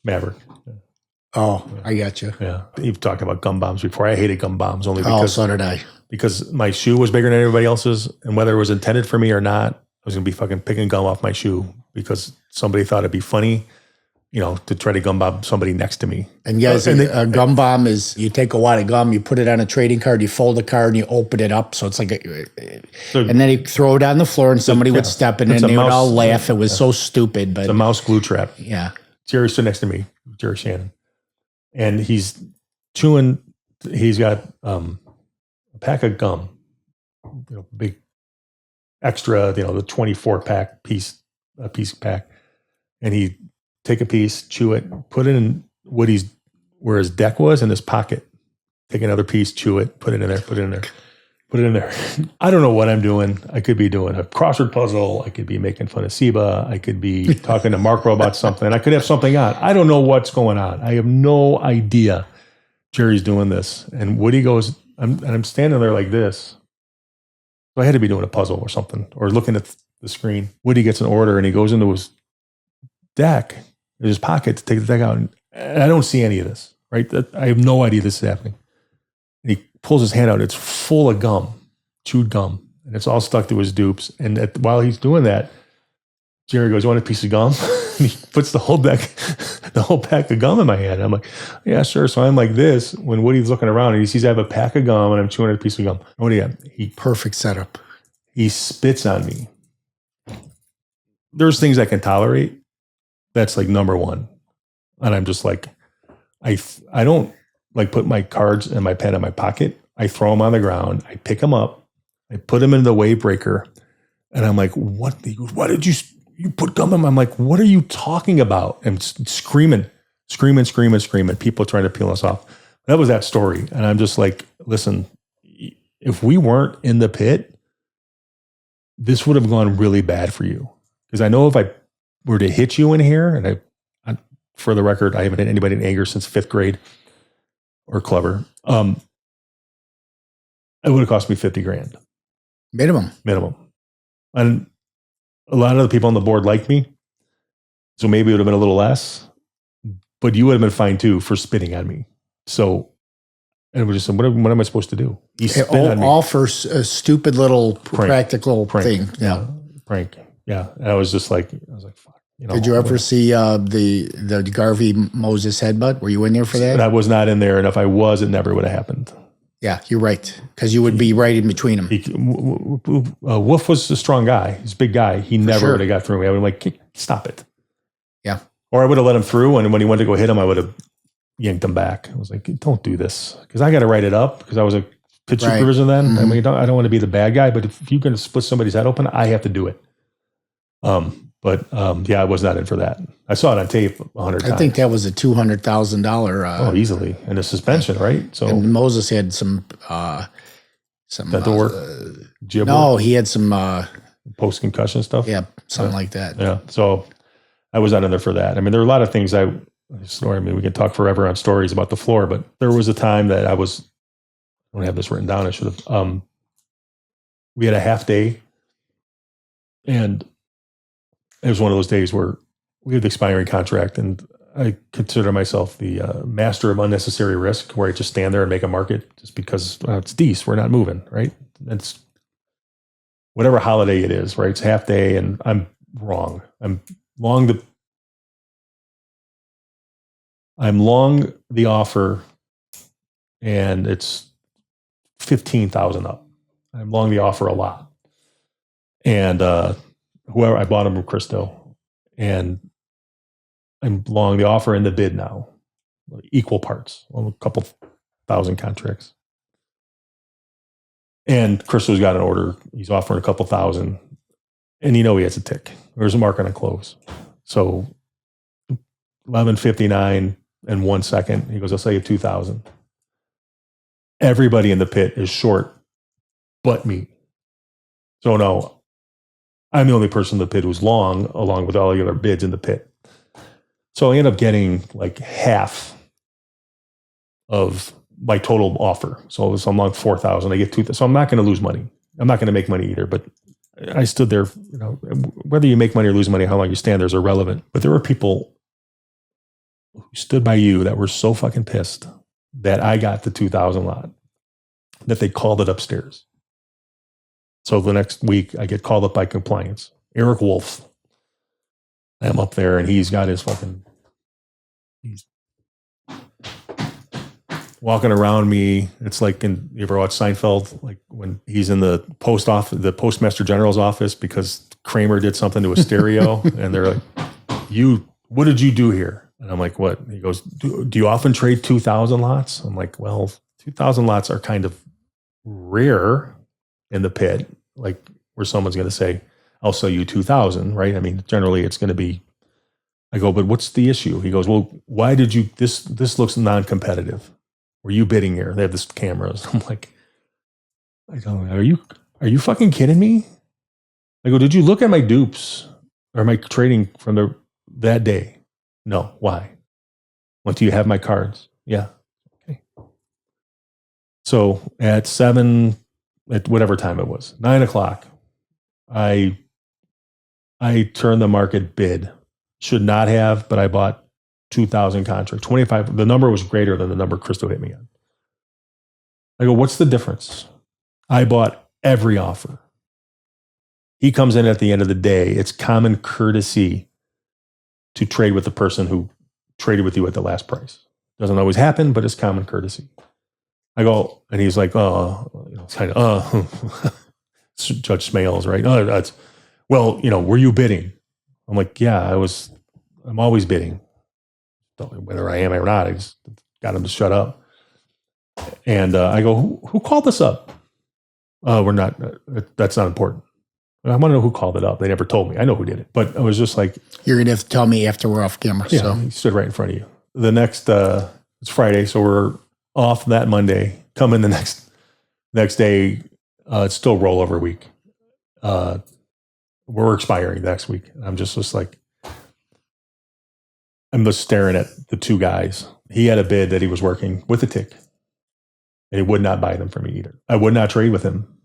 Maverick. Oh, I got you. Yeah. You've talked about gum bombs before. I hated gum bombs only because so did I. Because my shoe was bigger than everybody else's, and whether it was intended for me or not, I was going to be fucking picking gum off my shoe because somebody thought it'd be funny, to try to gum bomb somebody next to me. And guys, a gum bomb is you take a wad of gum, you put it on a trading card, you fold the card, and you open it up. So it's like, and then you throw it on the floor, and somebody would step in, and they would all laugh. It was so stupid, but it's a mouse glue trap. Yeah. Jerry stood next to me, Jerry Shannon, and he's chewing. He's got a pack of gum, big extra, the 24 pack piece pack, and he take a piece, chew it, put it in where his deck was in his pocket. Take another piece, chew it, put it in there, put it in there, put it in there. I don't know what I'm doing. I could be doing a crossword puzzle. I could be making fun of Seba. I could be talking to Marco about something. I could have something on. I don't know what's going on. I have no idea. Jerry's doing this. And Woody goes, I'm standing there like this. So I had to be doing a puzzle or something, or looking at the screen. Woody gets an order and he goes into his deck, in his pocket, to take the deck out. And I don't see any of this, right? I have no idea this is happening. And he pulls his hand out. It's full of gum, chewed gum, and it's all stuck to his dupes. And while he's doing that, Jerry goes, "You want a piece of gum?" And he puts the whole pack of gum in my hand. I'm like, "Yeah, sure." So I'm like this when Woody's looking around and he sees I have a pack of gum and I'm chewing a piece of gum. What do you have? Perfect setup. He spits on me. There's things I can tolerate. That's like number one. And I'm just like, I don't like put my cards and my pen in my pocket. I throw them on the ground. I pick them up. I put them in the wave breaker. And I'm like, what did you put gum in? I'm like, what are you talking about? And screaming. People trying to peel us off. That was that story. And I'm just like, listen, if we weren't in the pit, this would have gone really bad for you. Because I know if I were to hit you in here, and I for the record, I haven't hit anybody in anger since 5th grade or clever. It would have cost me $50,000. Minimum. And a lot of the people on the board liked me. So maybe it would have been a little less, but you would have been fine too for spitting on me. So, and it was just, what am I supposed to do? He spit on me. All for a stupid little practical thing. Yeah. Prank. Yeah. And I was like, fuck. Did you ever see the Garvey Moses headbutt? Were you in there for that? I was not in there, and if I was, it never would have happened. Yeah, you're right, because you would be right in between them. Wolf was a strong guy. He's a big guy. He never would have got through me. I would have been like, stop it. Yeah. Or I would have let him through, and when he went to go hit him, I would have yanked him back. I was like, don't do this, because I got to write it up, because I was a pitch supervisor then. Mm-hmm. I mean, I don't want to be the bad guy, but if you're going to split somebody's head open, I have to do it. But I was not in for that. I saw it on tape 100 times. I think that was a $200,000. Easily, and a suspension, right? So and Moses had some dental work. No, he had some post concussion stuff. Yeah, something like that. Yeah, so I was not in there for that. I mean, there are a lot of things we can talk forever on stories about the floor, but there was a time that I don't have this written down. I should have. We had a half day, and it was one of those days where we had the expiring contract, and I consider myself the master of unnecessary risk, where I just stand there and make a market just because it's D's. We're not moving, right? It's whatever holiday it is, right? It's half day, and I'm wrong. I'm long the offer, and it's 15,000 up. I'm long the offer a lot, and whoever I bought them from Christo, and I'm long the offer and the bid now, equal parts, a couple thousand contracts. And Christo's got an order. He's offering a couple thousand, and he has a tick. There's a market on close. So 11:59 and 1 second. He goes, "I'll sell you 2,000." Everybody in the pit is short, but me. So no. I'm the only person in the pit who's long, along with all the other bids in the pit. So I end up getting like half of my total offer. So I'm long 4,000. I get 2,000. So I'm not going to lose money. I'm not going to make money either. But I stood there. Whether you make money or lose money, how long you stand there is irrelevant. But there were people who stood by you that were so fucking pissed that I got the 2,000 lot that they called it upstairs. So the next week, I get called up by compliance. Eric Wolf. I'm up there, and he's got his fucking He's walking around me. It's like you ever watch Seinfeld? Like when he's in the post office, the postmaster general's office, because Kramer did something to a stereo, and they're like, what did you do here? And I'm like, what? He goes, do you often trade 2,000 lots? I'm like, well, 2,000 lots are kind of rare in the pit, like where someone's going to say, I'll sell you 2,000, right? I mean, generally it's going to be, I go, but what's the issue? He goes, well, why did you, this looks non-competitive. Were you bidding here? They have this cameras. I'm like, I go, are you fucking kidding me? I go, did you look at my dupes or my trading from that day? No. Why? What, do you have my cards? Yeah. Okay. So at whatever time it was, 9:00, I turned the market bid. Should not have, but I bought 2,000 contracts. 25. The number was greater than the number Crystal hit me on. I go, what's the difference? I bought every offer. He comes in at the end of the day. It's common courtesy to trade with the person who traded with you at the last price. Doesn't always happen, but it's common courtesy. I go, and he's like, kind of, Judge Smales, right? Oh, that's, well, were you bidding? I'm like, yeah, I'm always bidding. Whether I am or not, I just got him to shut up. And I go, who called this up? We're not, that's not important. I want to know who called it up. They never told me. I know who did it. But I was just like, you're going to have to tell me after we're off camera. Yeah, so he stood right in front of you. The next, it's Friday, so we're off that Monday. Come in the next day, it's still rollover week. We're expiring next week. I'm just like, I'm just staring at the two guys. He had a bid that he was working with a tick, and he would not buy them from me either. I would not trade with him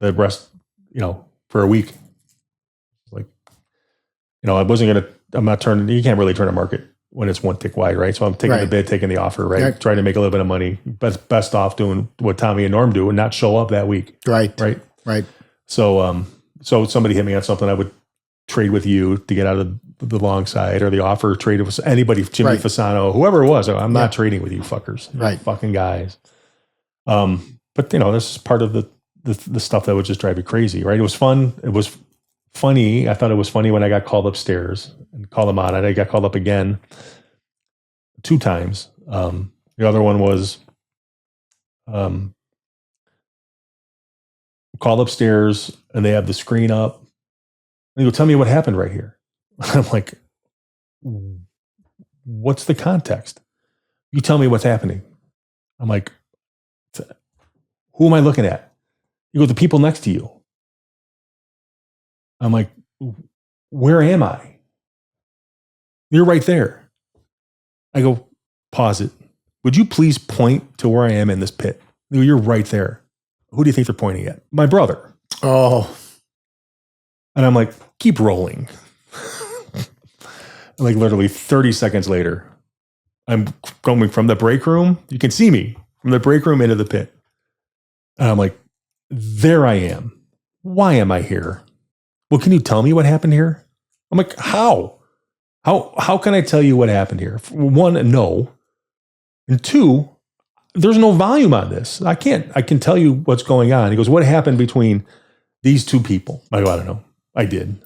the rest, for a week. Like, I wasn't going to, I'm not turning, you can't really turn a market when it's one tick wide, right? So I'm taking the bid, taking the offer, right? Trying to make a little bit of money. Best off doing what Tommy and Norm do and not show up that week. Right. So, somebody hit me on something, I would trade with you to get out of the long side, or the offer trade with anybody, Jimmy Fasano, whoever it was. I'm not trading with you fuckers. You're fucking guys. But this is part of the stuff that would just drive you crazy, right? It was fun. It was funny. I thought it was funny when I got called upstairs and called him on it. I got called up again 2 times. The other one was called upstairs, and they have the screen up. And they go, tell me what happened right here. I'm like, what's the context? You tell me what's happening. I'm like, who am I looking at? You go, the people next to you. I'm like, where am I? You're right there. I go, pause it. Would you please point to where I am in this pit? You go, you're right there. Who do you think they're pointing at? My brother. Oh. And I'm like, keep rolling. Like literally 30 seconds later, I'm going from the break room. You can see me from the break room into the pit. And I'm like, there I am. Why am I here? Well, can you tell me what happened here? I'm like, how? How can I tell you what happened here? 1, no. And 2, there's no volume on this. I can tell you what's going on. He goes, what happened between these 2 people? I go, I don't know. I did.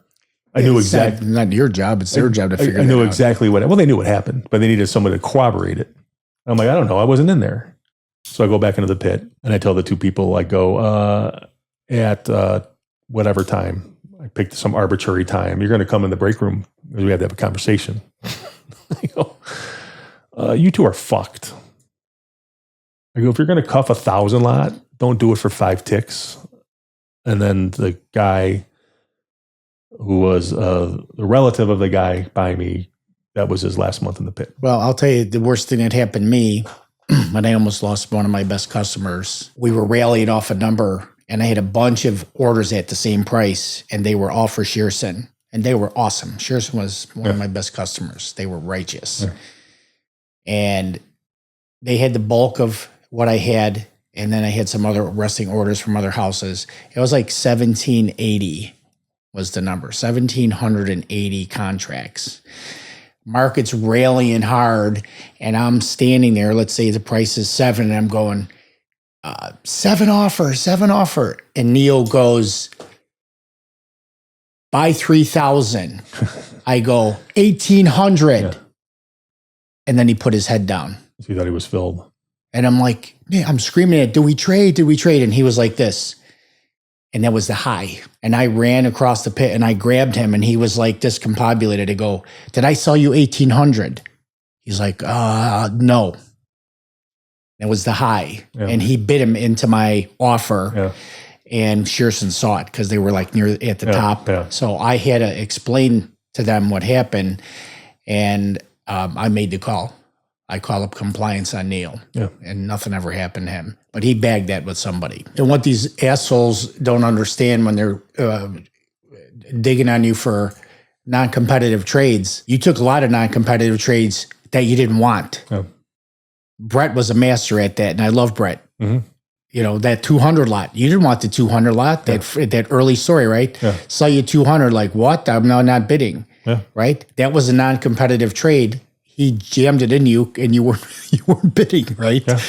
I knew exactly. Not your job. It's their job to figure it out. I knew exactly they knew what happened, but they needed someone to corroborate it. I'm like, I don't know. I wasn't in there. So I go back into the pit, and I tell the 2 people, I go, at whatever time, I picked some arbitrary time. You're going to come in the break room because we had to have a conversation. I go, you 2 are fucked. I go, if you're going to cuff 1,000 lot, don't do it for 5 ticks. And then the guy who was the relative of the guy by me, that was his last month in the pit. Well, I'll tell you the worst thing that happened to me when I almost lost one of my best customers. We were rallying off a number, and I had a bunch of orders at the same price, and they were all for Shearson, and they were awesome. Shearson was one of my best customers. They were righteous. Yeah. And they had the bulk of what I had, and then I had some other wrestling orders from other houses. It was like 1,780 was the number, 1,780 contracts. market's rallying hard, and I'm standing there. Let's say the price is 7, and I'm going, 7 offer. And Neil goes, buy 3,000. I go, 1,800. Yeah. And then he put his head down. He thought he was filled. And I'm like, man, I'm screaming at, do we trade? And he was like this. And that was the high. And I ran across the pit and I grabbed him, and he was like discombobulated. I go, did I sell you 1,800? He's like, no. That was the high. Yeah. And he bid him into my offer. Yeah. And Shearson saw it because they were like near at the top. Yeah. So I had to explain to them what happened. And I made the call. I call up compliance on Neil, and nothing ever happened to him. But he bagged that with somebody. And what these assholes don't understand when they're digging on you for non-competitive trades, you took a lot of non-competitive trades that you didn't want. Yeah. Brett was a master at that, and I love Brett. Mm-hmm. You know, that 200 lot. You didn't want the 200 lot, that early story, right? Yeah. Sell you 200, like, what? I'm now not bidding, right? That was a non-competitive trade. He jammed it in you, and you weren't bidding, right? Yeah.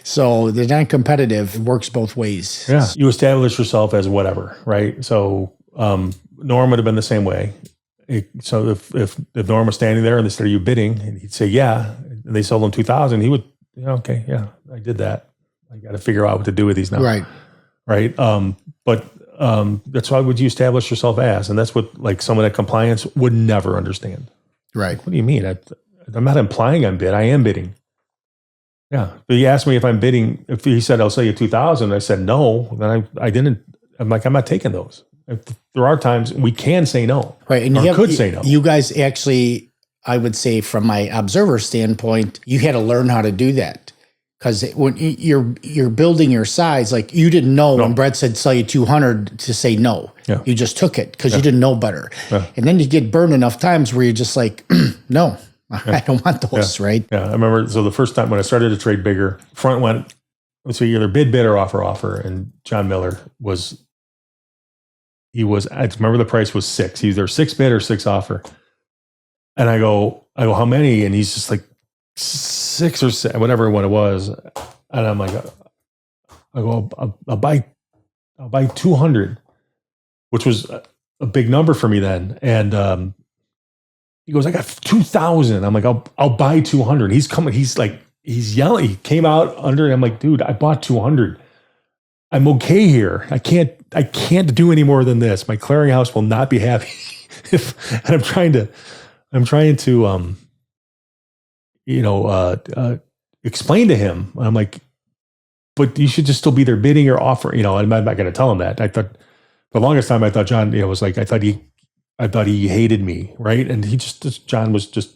So the non-competitive works both ways. Yeah, you establish yourself as whatever, right? So Norm would have been the same way. So if Norm was standing there and they started you bidding, and he'd say, yeah, and they sold him 2,000, he would, okay, yeah, I did that. I got to figure out what to do with these now. Right. But that's why would you establish yourself as, and that's what like someone at compliance would never understand. Right. What do you mean? I'm not implying I'm bid. I am bidding. Yeah. But he asked me if I'm bidding. If he said, I'll sell you 2,000, I said no. Then I didn't. I'm like, I'm not taking those. There are times we can say no. Right. And you could say no. You guys actually, I would say from my observer standpoint, you had to learn how to do that. Because when you're building your size, like you didn't know when Brett said sell you 200 to say no. Yeah. You just took it because you didn't know better. Yeah. And then you get burned enough times where you're just like, no, I don't want those, right? Yeah, I remember. So the first time when I started to trade bigger, front went, so either bid, or offer. And John Miller I remember the price was 6. He's either 6 bid or 6 offer. And I go, how many? And he's just like, 6 or 7, whatever one it was, and I'm like, I'll buy 200, which was a big number for me then. And he goes, I got 2,000. I'm like, I'll buy 200. He's coming. He's yelling. He came out under, and I'm like, dude, I bought 200. I'm okay here. I can't do any more than this. My clearinghouse will not be happy. And I'm trying to. Explain to him. I'm like, but you should just still be there bidding or offering. I'm not going to tell him that. I thought for the longest time, I thought John, was like, I thought he hated me, right? And John was just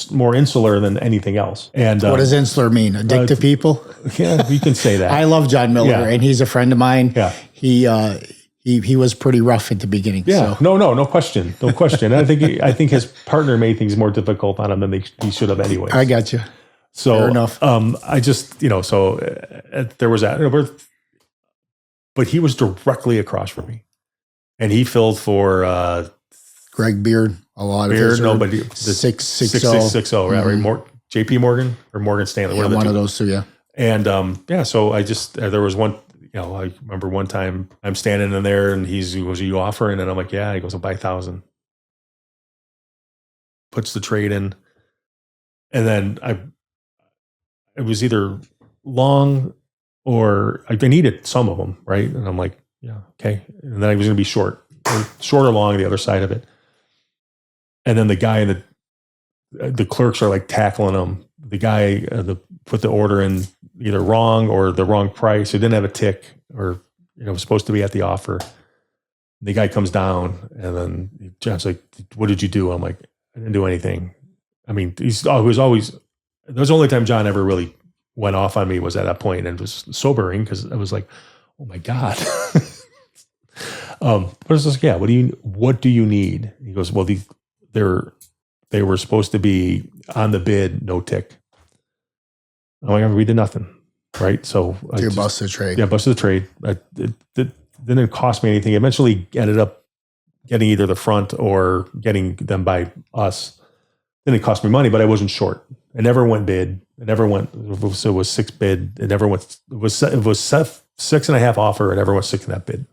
more insular than anything else. And what does insular mean? A dick to people? Yeah, you can say that. I love John Miller, and he's a friend of mine. Yeah, he was pretty rough at the beginning. Yeah, so. No question. And I think his partner made things more difficult on him than he should have anyway. I got you. So fair enough. I just there was that, but he was directly across from me, and he filled for Greg Beard. A lot of Beard. Nobody 660, right? JP Morgan or Morgan Stanley. Yeah, one of those two. Yeah. And so I just there was one. I remember one time I'm standing in there and he goes, are you offering? And I'm like, yeah. He goes, I'll buy 1,000. Puts the trade in. And then it was either long or I needed some of them, right? And I'm like, yeah, okay. And then I was going to be short or long the other side of it. And then the guy in the clerks are like tackling him. The guy put the order in either wrong or the wrong price. It didn't have a tick or, was supposed to be at the offer. The guy comes down and then John's like, what did you do? I'm like, I didn't do anything. I mean, he was always, that was the only time John ever really went off on me was at that point, and it was sobering because I was like, oh my God. But it's just, yeah, what do you need? He goes, well, they were supposed to be on the bid, no tick. I'm like, we did nothing, right? So you busted the trade. Yeah, busted the trade. It didn't cost me anything. Eventually ended up getting either the front or getting them by us. Then it cost me money, but I wasn't short. I never went bid. It was 6 bid. It was 6.5 offer. It never went 6.5 bid.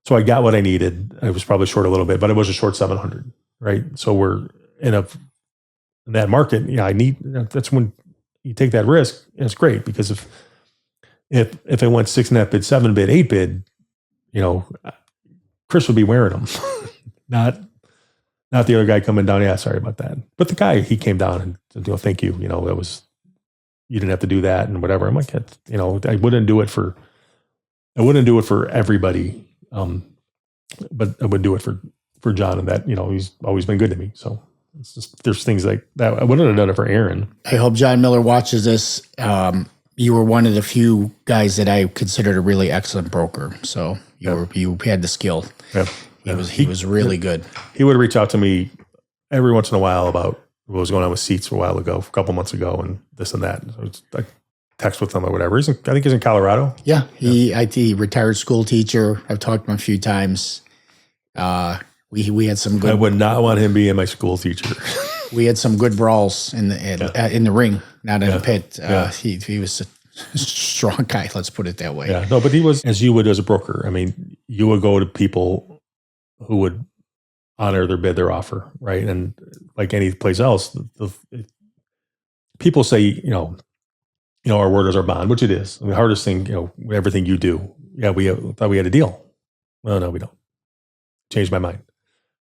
So I got what I needed. I was probably short a little bit, but I wasn't short 700. Right. So we're in that market. Yeah. That's when you take that risk. And it's great because if it went 6.5 bid, 7 bid, 8 bid, Chris would be wearing them, not the other guy coming down. Yeah, sorry about that. But the guy, he came down and said, thank you. You didn't have to do that and whatever. I'm like, I wouldn't do it for everybody. But I would do it for John, and that, he's always been good to me. So it's just, there's things like that. I wouldn't have done it for Aaron. I hope John Miller watches this. You were one of the few guys that I considered a really excellent broker. So you had the skill. Yeah. He was really good. He would reach out to me every once in a while about what was going on with seats a couple months ago, and this and that. So I text with him or whatever. I think he's in Colorado. Yeah. He retired school teacher. I've talked to him a few times. We had some good. I would not want him being my school teacher. We had some good brawls in the ring, not in the pit. He was a strong guy. Let's put it that way. Yeah. No, but he was, as you would as a broker. I mean, you would go to people who would honor their bid, their offer, right? And like any place else, people say, our word is our bond, which it is. I mean, the hardest thing, everything you do. Yeah, we thought we had a deal. Well, no, we don't. Changed my mind.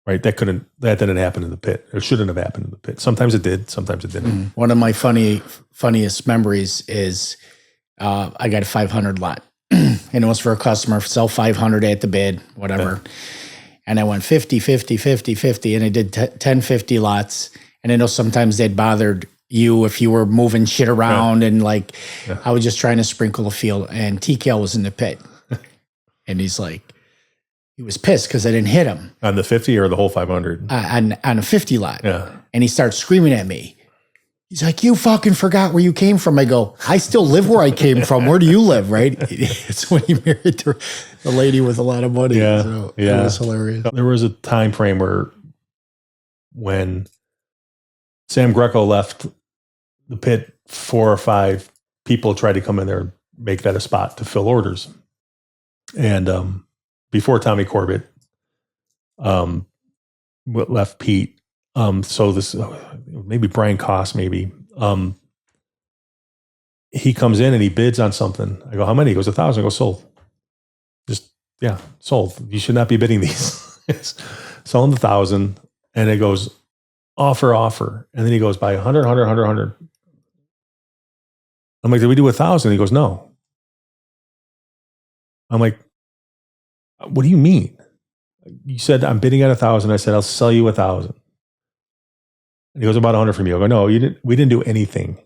Right? That didn't happen in the pit. It shouldn't have happened in the pit. Sometimes it did. Sometimes it didn't. One of my funniest memories is I got a 500 lot, and it was for a customer. Sell 500 at the bid, whatever. Yeah. And I went 50, 50, 50, 50, and I did 10 50 lots. And I know sometimes they'd bothered you if you were moving shit around, and I was just trying to sprinkle the field. And TKL was in the pit, and he was pissed because I didn't hit him on the 50 or the whole 500 on a 50 lot. Yeah, and he starts screaming at me. He's like, "You fucking forgot where you came from." I go, "I still live where I came from. Where do you live?" Right? It's when he married the lady with a lot of money. Yeah, so it was hilarious. There was a time frame when Sam Greco left the pit, 4 or 5 people tried to come in there and make that a spot to fill orders. And before Tommy Corbett left Pete, so this maybe Brian Koss, maybe he comes in and he bids on something. I go, how many? He goes, 1,000. I go, sold. Sold. You should not be bidding these. Selling the 1,000, and it goes offer, and then he goes by 100, 100, 100, 100. I'm like, did we do 1,000? He goes, no. I'm like, what do you mean? You said I'm bidding at 1,000. I said I'll sell you 1,000. And he goes, about 100 from you. I go, no, you didn't. We didn't do anything.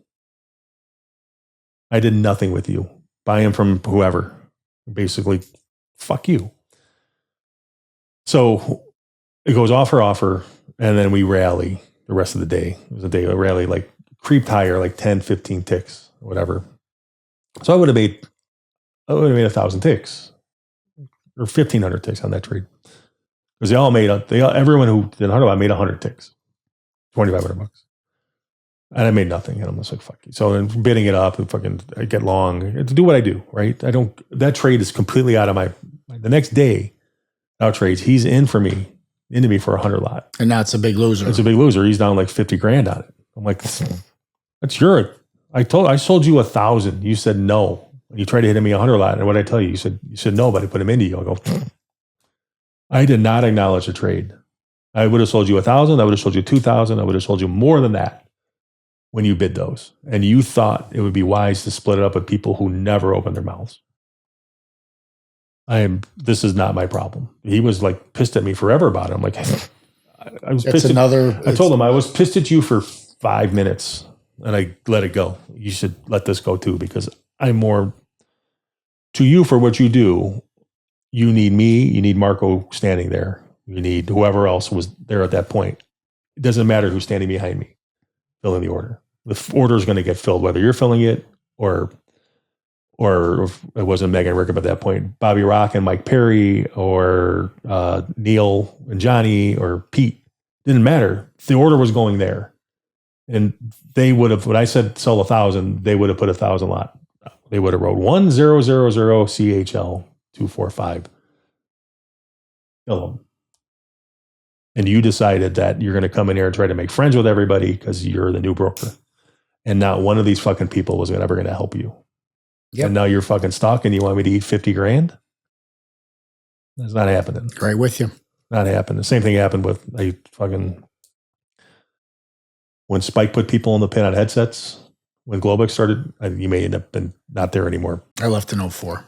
I did nothing with you. Buy him from whoever. Basically, fuck you. So it goes offer, and then we rally the rest of the day. It was a day of rally, like creeped higher, like 10, 15 ticks, whatever. So I would have made 1,000 ticks or 1,500 ticks on that trade. Because everyone who did 100 made 100 ticks, $2,500. And I made nothing. And I'm just like, fuck you. So then bidding it up and I get long to do what I do, right? That trade is completely out of the next day, out trades, he's into me for 100 lot. And now it's a big loser. It's a big loser. He's down like 50 grand on it. I'm like, that's I sold you 1,000. You said no. You tried to hit me 100 lot. And what I tell you, you said no, but I put him into you. I go, I did not acknowledge the trade. I would have sold you 1,000. I would have sold you 2,000. I would have sold you more than that when you bid those. And you thought it would be wise to split it up with people who never open their mouths. This is not my problem. He was like pissed at me forever about it. I'm like, I was pissed. I told him I was pissed at you for 5 minutes and I let it go. You should let this go too, because I'm more to you for what you do. You need me. You need Marco standing there. You need whoever else was there at that point. It doesn't matter who's standing behind me filling the order. The order is going to get filled, whether you're filling it or if it wasn't Megan Rickard at that point, Bobby Rock and Mike Perry, or Neil and Johnny or Pete. Didn't matter. The order was going there. And they would have, when I said sell 1,000, they would have put 1,000 lot. They would have wrote 1000 CHL 245. Kill them. And you decided that you're going to come in here and try to make friends with everybody because you're the new broker. And not one of these fucking people was ever going to help you. Yep. And now you're fucking stuck and you want me to eat 50 grand? That's not happening. Right with you. Not happening. The same thing happened with when Spike put people in the pin on headsets, when Globex started, you may end up been not there anymore. I left in 04.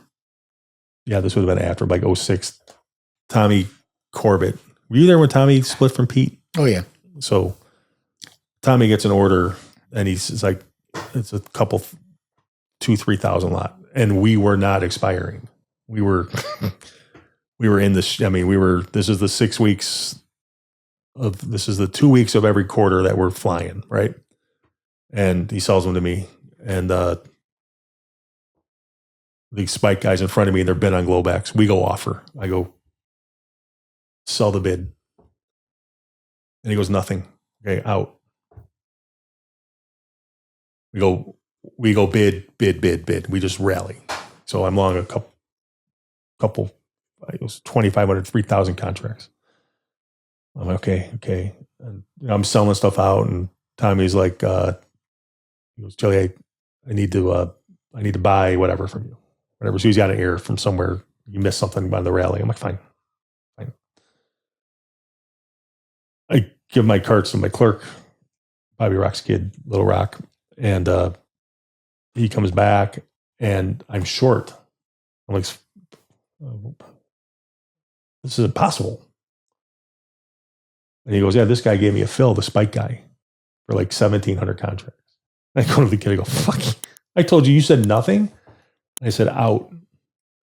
Yeah, this would have been after, like 06. Tommy Corbett. Were you there when Tommy split from Pete? Oh, yeah. So Tommy gets an order and it's like, it's a couple, 2,000-3,000 lot. And we were not expiring. We were in this, this is the 6 weeks this is the 2 weeks of every quarter that we're flying, right? And he sells them to me. And the Spike guys in front of me, they're bid on Globex. We go offer. I go, sell the bid. And he goes, nothing. Okay, out. We go bid. We just rally. So I'm long a couple it was 2,500, 3,000 contracts. I'm like, okay. And I'm selling stuff out, and Tommy's like, he goes, Jelly, I need to buy whatever from you. Whatever. So he's got an error from somewhere. You missed something by the rally. I'm like, fine. I give my carts to my clerk, Bobby Rock's kid, Little Rock, and he comes back, and I'm short. I'm like, this is impossible. And he goes, yeah, this guy gave me a fill, the Spike guy, for like 1,700 contracts. I go to the kid, I go, fuck. I told you said nothing. I said, out.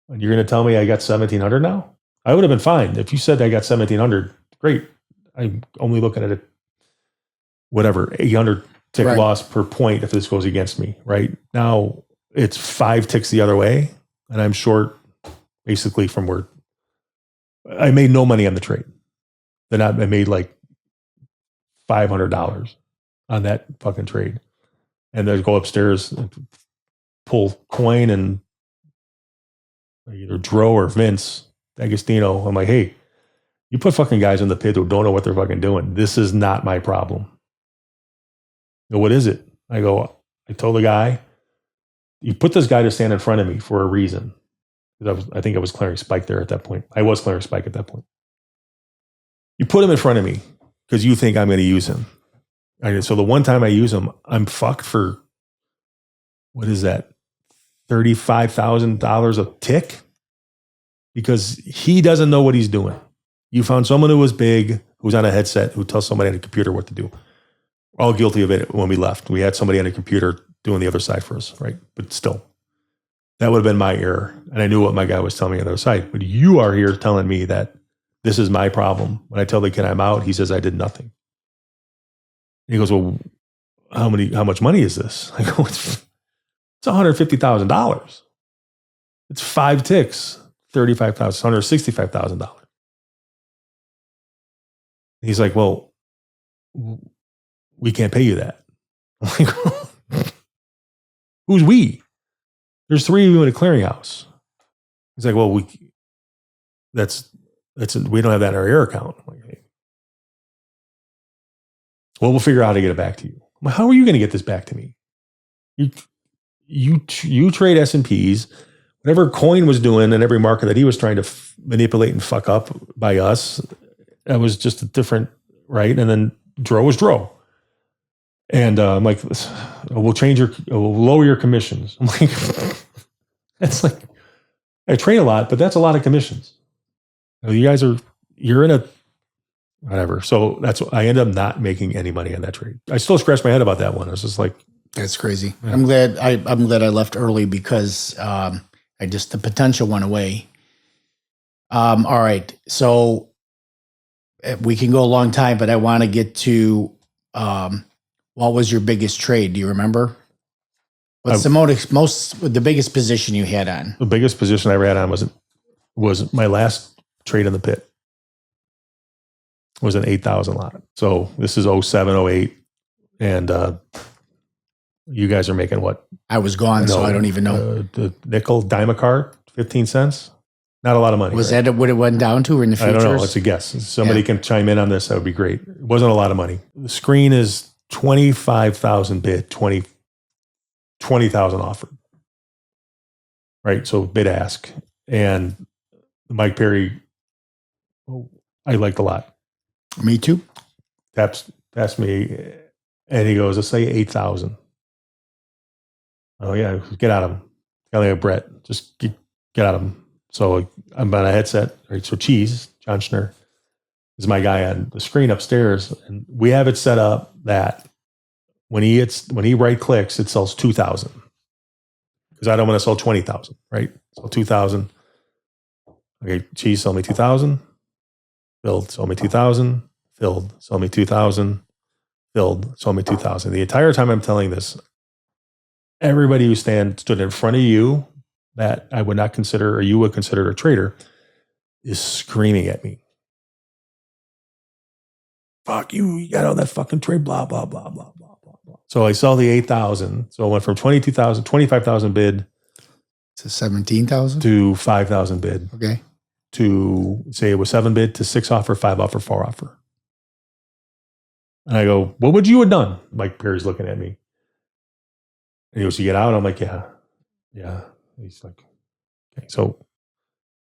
And you're going to tell me I got 1,700 now? I would have been fine. If you said I got 1,700, great. I'm only looking at it, whatever, 800 tick loss per point if this goes against me, right? Now it's 5 ticks the other way, and I'm short basically from where I made no money on the trade. Then I made like $500 on that fucking trade. And then go upstairs and pull coin and either Dro or Vince Agostino. I'm like, hey, you put fucking guys in the pit who don't know what they're fucking doing. This is not my problem. You go, what is it? I go, I told the guy, you put this guy to stand in front of me for a reason. I think I was clearing Spike there at that point. I was clearing Spike at that point. You put him in front of me because you think I'm going to use him. So the one time I use him, I'm fucked for, what is that, $35,000 a tick? Because he doesn't know what he's doing. You found someone who was big, who's on a headset, who tells somebody on a computer what to do. We're all guilty of it when we left. We had somebody on a computer doing the other side for us, right? But still, that would have been my error. And I knew what my guy was telling me on the other side. But you are here telling me that this is my problem. When I tell the kid I'm out, he says I did nothing. And he goes, well, how much money is this? I go, it's $150,000. It's 5 ticks, $35,000, $165,000. He's like, well, we can't pay you that. I'm like, who's we? There's 3 of you in a clearinghouse. He's like, well, we don't have that in our air account. I'm like, hey. Well, we'll figure out how to get it back to you. I'm like, how are you going to get this back to me? You trade S&Ps, whatever Coin was doing in every market that he was trying to manipulate and fuck up by us. That was just a different, right? And then Dro was Dro. And I'm like, we'll lower your commissions. I'm like, that's like, I trade a lot, but that's a lot of commissions. You guys you're in a, whatever. So I ended up not making any money on that trade. I still scratch my head about that one. I was just like, that's crazy. Yeah. I'm glad I left early because the potential went away. All right. So we can go a long time, but I want to get to what was your biggest trade? Do you remember? What's the biggest position you had on? The biggest position I ever had on was my last trade in the pit. Was an 8,000 lot. So this is 07, 08. And you guys are making what? I was gone, so I don't even know. The nickel dime a card, 15 cents. Not a lot of money. Was right? that what it went down to in the futures? I don't know. It's a guess. Somebody can chime in on this. That would be great. It wasn't a lot of money. The screen is 25,000 bid, 20,000 offered. Right. So bid ask. And Mike Perry, I liked a lot. Me too. Taps me, and he goes, let's say 8,000. Oh yeah, get out of him. Got like a Brett. Just get out of him. So I'm on a headset. Right. So Cheese, John Schnur, is my guy on the screen upstairs, and we have it set up that when he right clicks, it sells 2,000. Because I don't want to sell 20,000. Right. So 2,000. Okay, Cheese, sell me 2,000. Filled, sell me 2,000. Filled, sell me 2,000. Filled, sell me 2,000. The entire time I'm telling this, everybody who stood in front of you that I would not consider, or you would consider a trader, is screaming at me. Fuck you, you got all that fucking trade, blah, blah, blah, blah, blah, blah, blah. So I saw the 8,000. So it went from 22,000, 25,000 bid to 17,000 to 5,000 bid. Okay. To say it was 7 bid to 6 offer, 5 offer, 4 offer. And I go, what would you have done? Mike Perry's looking at me. And he goes, you get out? I'm like, yeah. He's like, okay. So it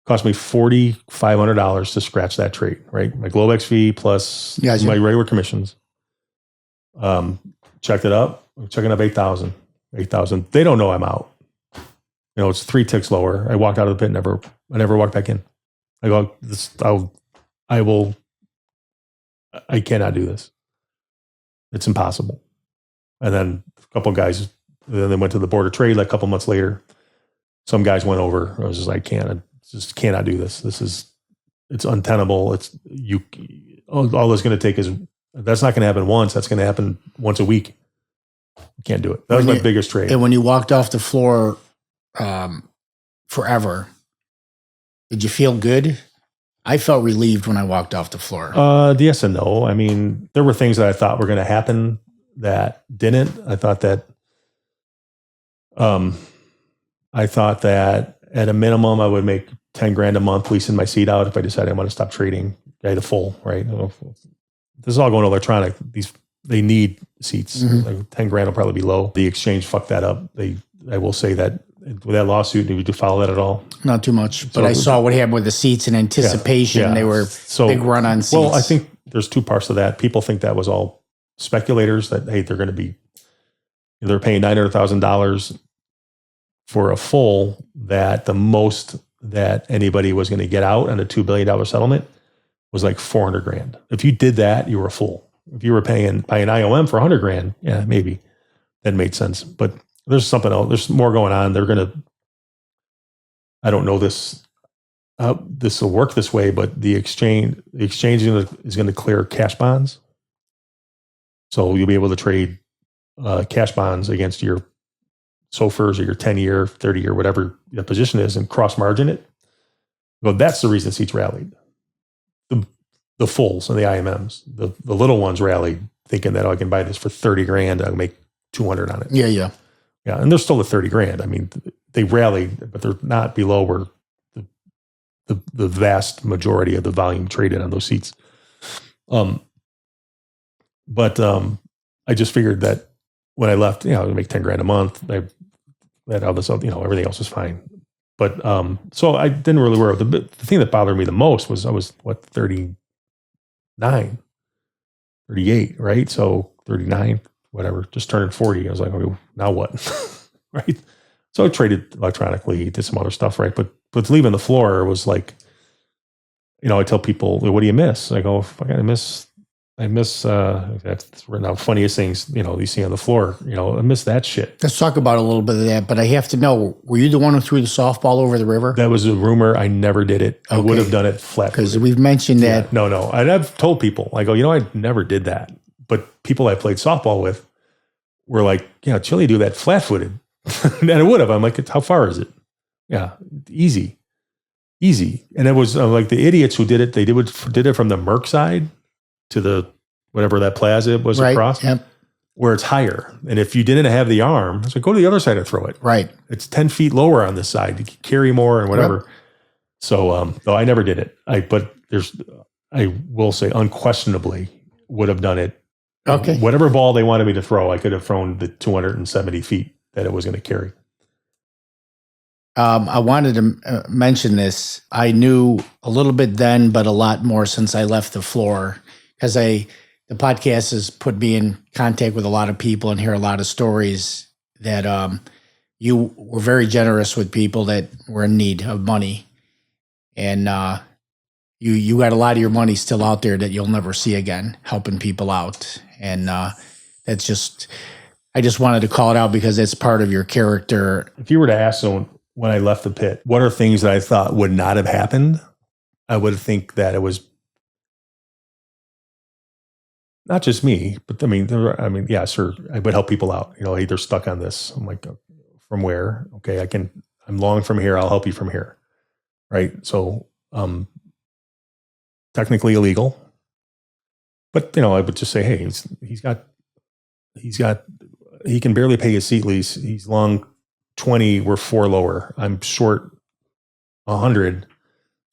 cost me $4,500 to scratch that trade, right? My Globex fee plus my regular commissions. Checked it up. I'm checking up 8,000. They don't know I'm out. It's 3 ticks lower. I walked out of the pit. I never walked back in. I go, I cannot do this. It's impossible. And then a couple of guys, then they went to the board of trade like a couple months later. Some guys went over. I was just like, I just cannot do this. It's untenable. All that's going to take is, that's not going to happen once. That's going to happen once a week. You can't do it. That was my biggest trade. And when you walked off the floor forever, did you feel good? I felt relieved when I walked off the floor. Yes and no. I mean, there were things that I thought were going to happen that didn't. I thought that at a minimum I would make 10 grand a month leasing my seat out if I decided I want to stop trading. I had a full, right? This is all going electronic. They need seats. Mm-hmm. Like 10 grand will probably be low. The exchange fucked that up. I will say that with that lawsuit, did you follow that at all? Not too much, but I saw what happened with the seats in anticipation. Yeah. They were big run on seats. Well, I think there's 2 parts to that. People think that was all speculators that, hey, they're paying $900,000 for a full, that the most that anybody was going to get out on a $2 billion settlement was like 400 grand. If you did that, you were a fool. If you were paying an IOM for 100 grand, yeah, maybe that made sense. But there's something else. There's more going on. I don't know this will work this way, but the exchange is going to clear cash bonds. So you'll be able to trade cash bonds against your SOFRs or your 10-year, 30-year, whatever the position is, and cross margin it. Well, that's the reason seats rallied. The fulls and the IMMs, the little ones rallied, thinking that I can buy this for 30 grand, I'll make 200 on it. Yeah. Yeah, and they're still at 30 grand. I mean, they rallied, but they're not below where the vast majority of the volume traded on those seats. But I just figured that when I left, I would make 10 grand a month. I had all this, everything else was fine. But so I didn't really worry. The thing that bothered me the most was I was 39, 38, right? So 39, whatever, just turning 40. I was like, okay, now what? Right? So I traded electronically, did some other stuff, right? But leaving the floor was like, I tell people, what do you miss? I go, fuck, I miss that's one of the funniest things, you see on the floor, I miss that shit. Let's talk about a little bit of that, but I have to know, were you the one who threw the softball over the river? That was a rumor. I never did it. I would have done it flat. Because we've mentioned that. Yeah, no. I've told people, I go, I never did that. But people I played softball with were like, Chili do that flat-footed. And I would have. I'm like, how far is it? Yeah, easy. And it was like the idiots who did it, did it from the Merc side to the whatever that plaza was across. Yep. where it's higher. And if you didn't have the arm, I said, go to the other side and throw it. Right. It's 10 feet lower on this side. You can carry more and whatever. Yep. So, though I never did it. I will say unquestionably would have done it. Okay. Whatever ball they wanted me to throw, I could have thrown the 270 feet that it was going to carry. I wanted to mention this. I knew a little bit then, but a lot more since I left the floor, because the podcast has put me in contact with a lot of people and hear a lot of stories that you were very generous with people that were in need of money. And you got a lot of your money still out there that you'll never see again, helping people out. And that's just, I just wanted to call it out because it's part of your character. If you were to ask someone when I left the pit, what are things that I thought would not have happened? I would think that it was not just me, but yeah, sure. I would help people out. Hey, they're stuck on this. I'm like, from where? Okay, I'm long from here. I'll help you from here. Right. So, technically illegal, but I would just say, hey, he can barely pay his seat lease. He's long 20, we're 4 lower. I'm short 100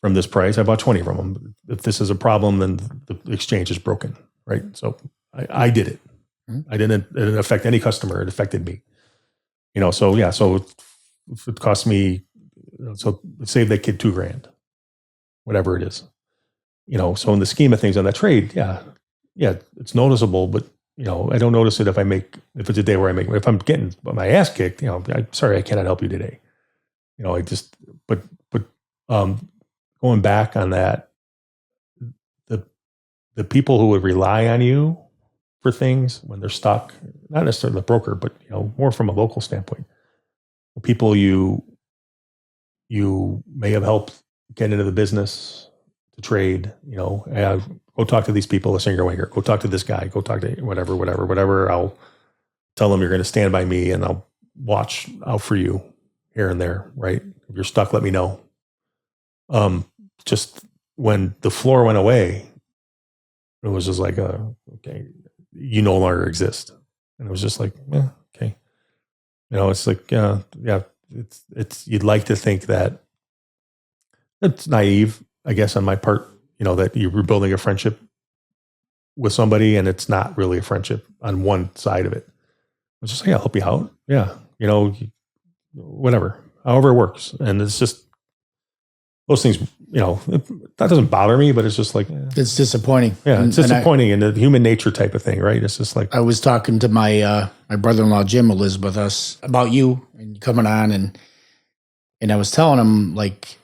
from this price. I bought 20 from him. If this is a problem, then the exchange is broken. Right. So I did it. Mm-hmm. It didn't affect any customer. It affected me. So yeah. So if it cost me, so save that kid $2,000, whatever it is. So in the scheme of things on that trade, yeah, it's noticeable, but I don't notice it if it's a day where if I'm getting my ass kicked, I'm sorry, I cannot help you today. But going back on that, the people who would rely on you for things when they're stuck, not necessarily the broker, but more from a local standpoint, people you may have helped get into the business to trade, go talk to these people, a singer wanger, go talk to this guy, go talk to whatever. I'll tell them you're going to stand by me and I'll watch out for you here and there. Right. If you're stuck, let me know. Just when the floor went away, it was just like, okay, you no longer exist. And it was just like, yeah, okay. It's like, yeah, it's, you'd like to think that it's naive, I guess, on my part, that you're building a friendship with somebody and it's not really a friendship on one side of it. It's just like, I'll help you out. Yeah. Whatever, however it works. And it's just those things, that doesn't bother me, but it's just like, it's disappointing. Yeah. It's disappointing and the human nature type of thing, right? It's just like, I was talking to my brother-in-law, Jim, who lives with us, about you and coming on. And I was telling him, like,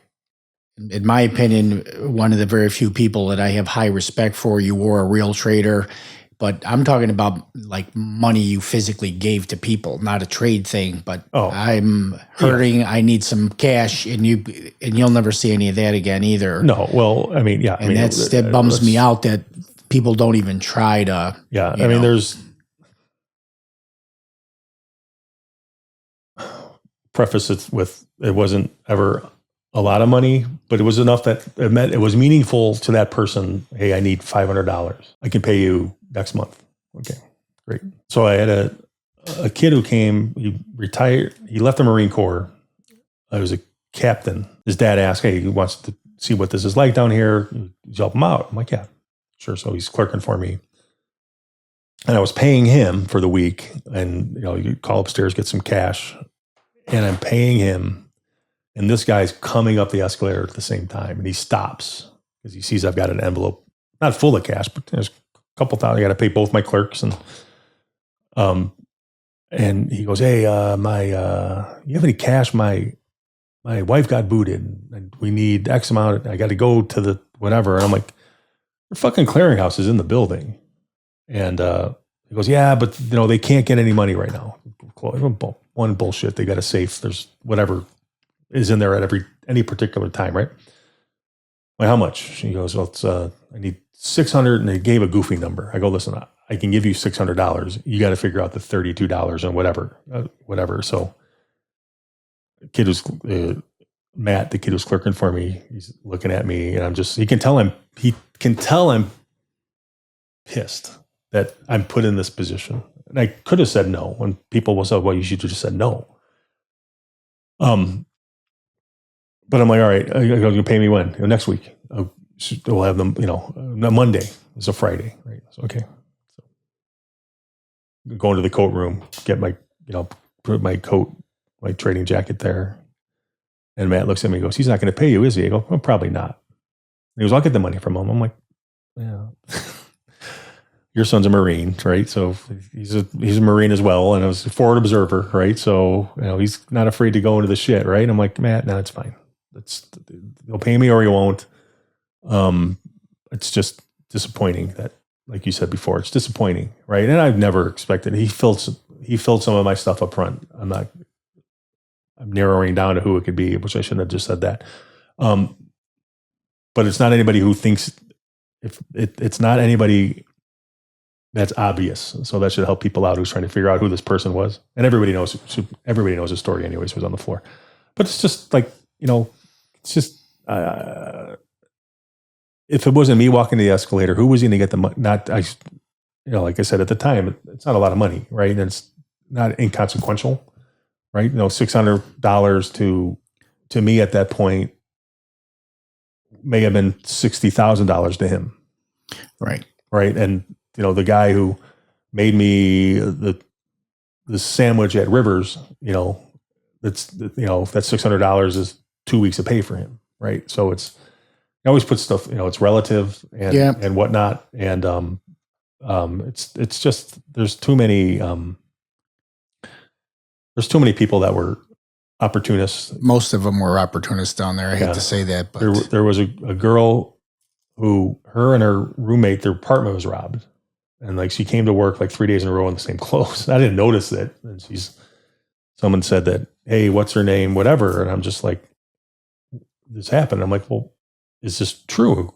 in my opinion, one of the very few people that I have high respect for. You were a real trader, but I'm talking about like money you physically gave to people, not a trade thing. But I'm hurting. Yeah. I need some cash, and you'll never see any of that again either. No, well, yeah, and that bums me out that people don't even try to. Yeah, there's preface it with it wasn't ever a lot of money, but it was enough that it meant it was meaningful to that person. Hey, I need $500. I can pay you next month. Okay, great. So I had a kid who came, he retired, he left the Marine Corps. I was a captain. His dad asked, hey, he wants to see what this is like down here. You help him out. I'm like, yeah, sure. So he's clerking for me. And I was paying him for the week. And, you call upstairs, get some cash. And I'm paying him. And this guy's coming up the escalator at the same time. And he stops because he sees I've got an envelope, not full of cash, but there's a couple thousand. I got to pay both my clerks. And he goes, hey, you have any cash? My wife got booted and we need X amount. I got to go to the whatever. And I'm like, the fucking clearinghouse is in the building. And he goes, yeah, but they can't get any money right now. One bullshit. They got a safe. There's whatever is in there at any particular time, right? Like, how much? He goes, well, it's I need 600, and they gave a goofy number. I go, listen, I can give you $600. You got to figure out the $32 and whatever. So, the kid was Matt. The kid was clerking for me. He's looking at me, and he can tell I'm pissed. that I'm put in this position. And I could have said no. When people will say, well, you should have just said no. But I'm like, all right, you'll pay me when? Next week. We'll have them, not Monday. It's a Friday, right? So, okay. So go into the coat room, get my, put my coat, my trading jacket there. And Matt looks at me and goes, he's not going to pay you, is he? I go, well, probably not. He goes, I'll get the money from him. I'm like, yeah. Your son's a Marine, right? So he's a Marine as well. And I was a forward observer, right? So, he's not afraid to go into the shit, right? I'm like, Matt, no, it's fine. They'll pay me or you won't. It's just disappointing that, like you said before, it's disappointing, right? And I've never expected he filled some of my stuff up front. I'm narrowing down to who it could be, which I shouldn't have just said that. But it's not anybody who thinks it's not anybody that's obvious. So that should help people out who's trying to figure out who this person was. And everybody knows the story anyways, who's on the floor. But it's just like, it's just, if it wasn't me walking the escalator, who was going to get the money? Like I said at the time, it's not a lot of money, right? And it's not inconsequential, right? $600 to me at that point may have been $60,000 to him, right? Right, and the guy who made me the sandwich at Rivers, that's $600 is 2 weeks of pay for him, right? So I always put stuff, it's relative and whatnot. And it's just, there's too many people that were opportunists. Most of them were opportunists down there. I hate to say that, but there was a girl who, her and her roommate, their apartment was robbed. And like, she came to work like 3 days in a row in the same clothes. I didn't notice it. And someone said that, hey, what's her name? Whatever. And I'm just like, this happened. I'm like, well, is this true?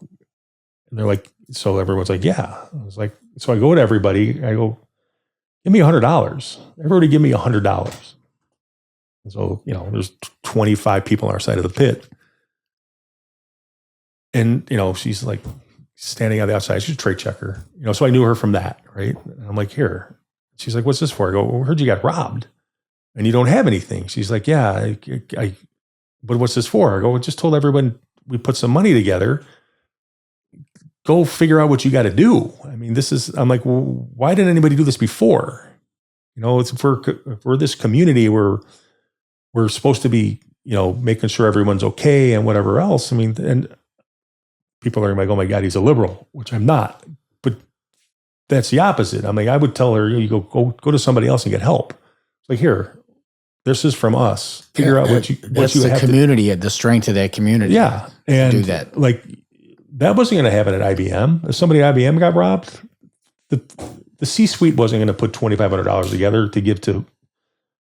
And they're like, so everyone's like, yeah. I was like, so I go to everybody. I go, give me $100. Everybody give me $100. And so, there's 25 people on our side of the pit. And, she's like standing on the outside. She's a trade checker, so I knew her from that. Right. And I'm like, here. She's like, what's this for? I go, well, I heard you got robbed and you don't have anything. She's like, yeah, but what's this for? I go, I just told everyone we put some money together. Go figure out what you got to do. I mean, I'm like, well, why didn't anybody do this before? It's for this community where we're supposed to be, making sure everyone's okay and whatever else. I mean, and people are like, oh my God, he's a liberal, which I'm not. But that's the opposite. I mean, I would tell her, you go to somebody else and get help. It's like, here, this is from us. Figure out what you have community, the strength of that community. Yeah. And do that. Like, that wasn't going to happen at IBM. If somebody at IBM got robbed, the C-suite wasn't going to put $2,500 together to give to,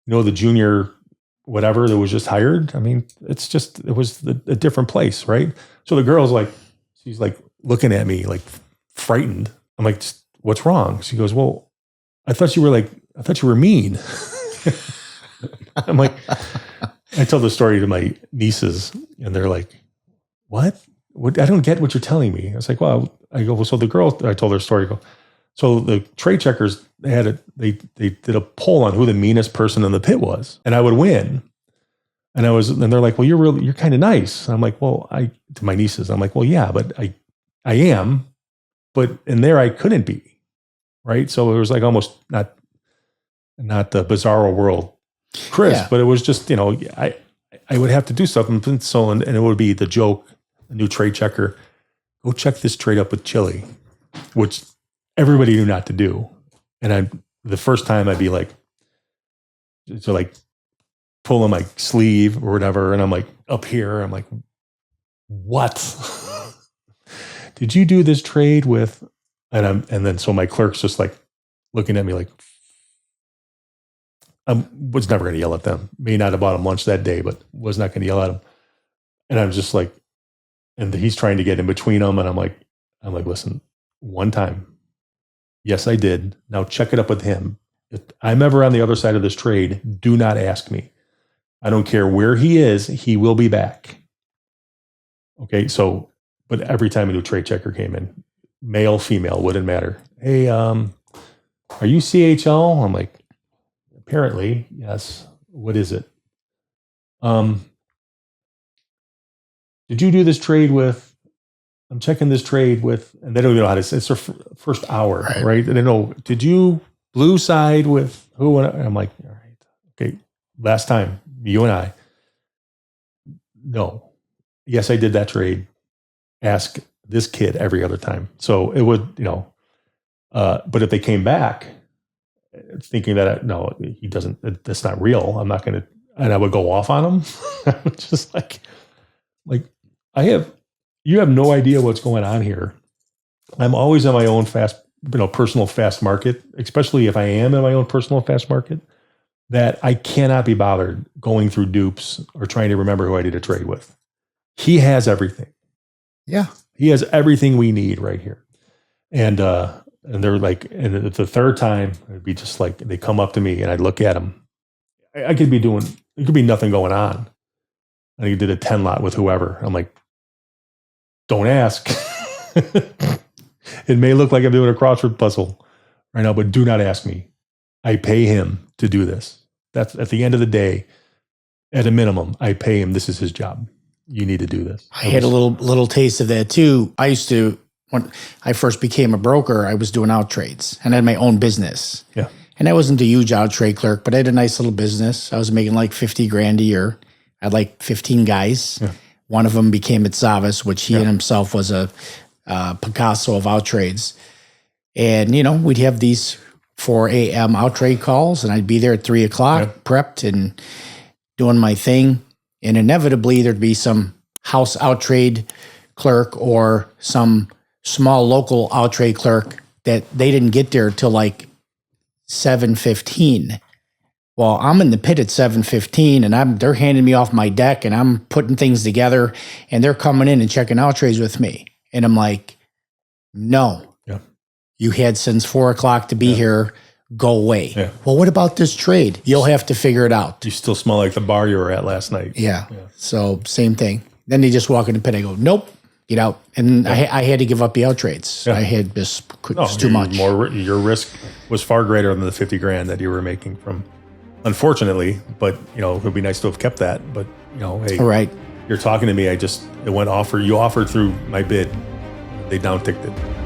the junior whatever that was just hired. I mean, it was a different place, right? So the girl's like, she's like looking at me like frightened. I'm like, what's wrong? She goes, well, I thought you were mean. I'm like, I tell the story to my nieces and they're like, what? I don't get what you're telling me. I was like, well, so the girl, I told her story. So the trade checkers, they did a poll on who the meanest person in the pit was, and I would win. And they're like, well, you're kind of nice. And I'm like, well, to my nieces, I'm like, well, yeah, but I am, but in there I couldn't be, right? So it was like almost not the bizarro world, Chris, but it was just, I would have to do stuff, and it would be the joke. A new trade checker, go check this trade up with Chile, which everybody knew not to do. And the first time I'd be like, so like pulling my sleeve or whatever. And I'm like up here, I'm like, what? Did you do this trade with, and then so my clerk's just like looking at me like, I was never going to yell at them. May not have bought them lunch that day, but was not going to yell at them. And I'm just like, and he's trying to get in between them. And I'm like, listen, one time. Yes, I did. Now check it up with him. If I'm ever on the other side of this trade, do not ask me. I don't care where he is. He will be back. Okay. So, but every time a new trade checker came in, male, female, wouldn't matter. Hey, are you CHL? I'm like, apparently, yes. What is it? Did you do this trade with? I'm checking this trade with, and they don't even know how to say it's their first hour, right? And they know, did you blue side with who? And I'm like, all right, okay. Last time, you and I. No. Yes, I did that trade. Ask this kid every other time. So it would, but if they came back thinking that, no, he doesn't, that's not real. I'm not going to, and I would go off on him. I would just like, you have no idea what's going on here. I'm always in my own personal fast market, especially if I am in my own personal fast market, that I cannot be bothered going through dupes or trying to remember who I did a trade with. He has everything. Yeah. He has everything we need right here. And they're like, and the third time it'd be just like, they come up to me and I'd look at them. I could be it could be nothing going on. And he did a 10 lot with whoever. I'm like, don't ask. It may look like I'm doing a crossword puzzle right now, but do not ask me. I pay him to do this. That's at the end of the day, at a minimum, I pay him. This is his job. You need to do this. I had a little taste of that too. I used to, when I first became a broker, I was doing out trades and I had my own business. Yeah. And I wasn't a huge out trade clerk, but I had a nice little business. I was making like 50 grand a year. I had like 15 guys. Yeah. One of them became at Savas, which he in himself was a Picasso of out trades. And, we'd have these 4 a.m. out trade calls and I'd be there at 3 o'clock prepped and doing my thing. And inevitably there'd be some house out trade clerk or some small local out trade clerk that they didn't get there till like 7:15. Well, I'm in the pit at 7:15 and they're handing me off my deck and I'm putting things together and they're coming in and checking out trades with me. And I'm like, no, you had since 4 o'clock to be here. Go away. Yeah. Well, what about this trade? You'll have to figure it out. You still smell like the bar you were at last night. Yeah. So same thing. Then they just walk in the pit. I go, nope, get out. And I had to give up the out trades. I had just too much. Your risk was far greater than the 50 grand that you were making from, unfortunately, but it would be nice to have kept that. But hey, all right. You're talking to me. You offered through my bid. They down ticked it.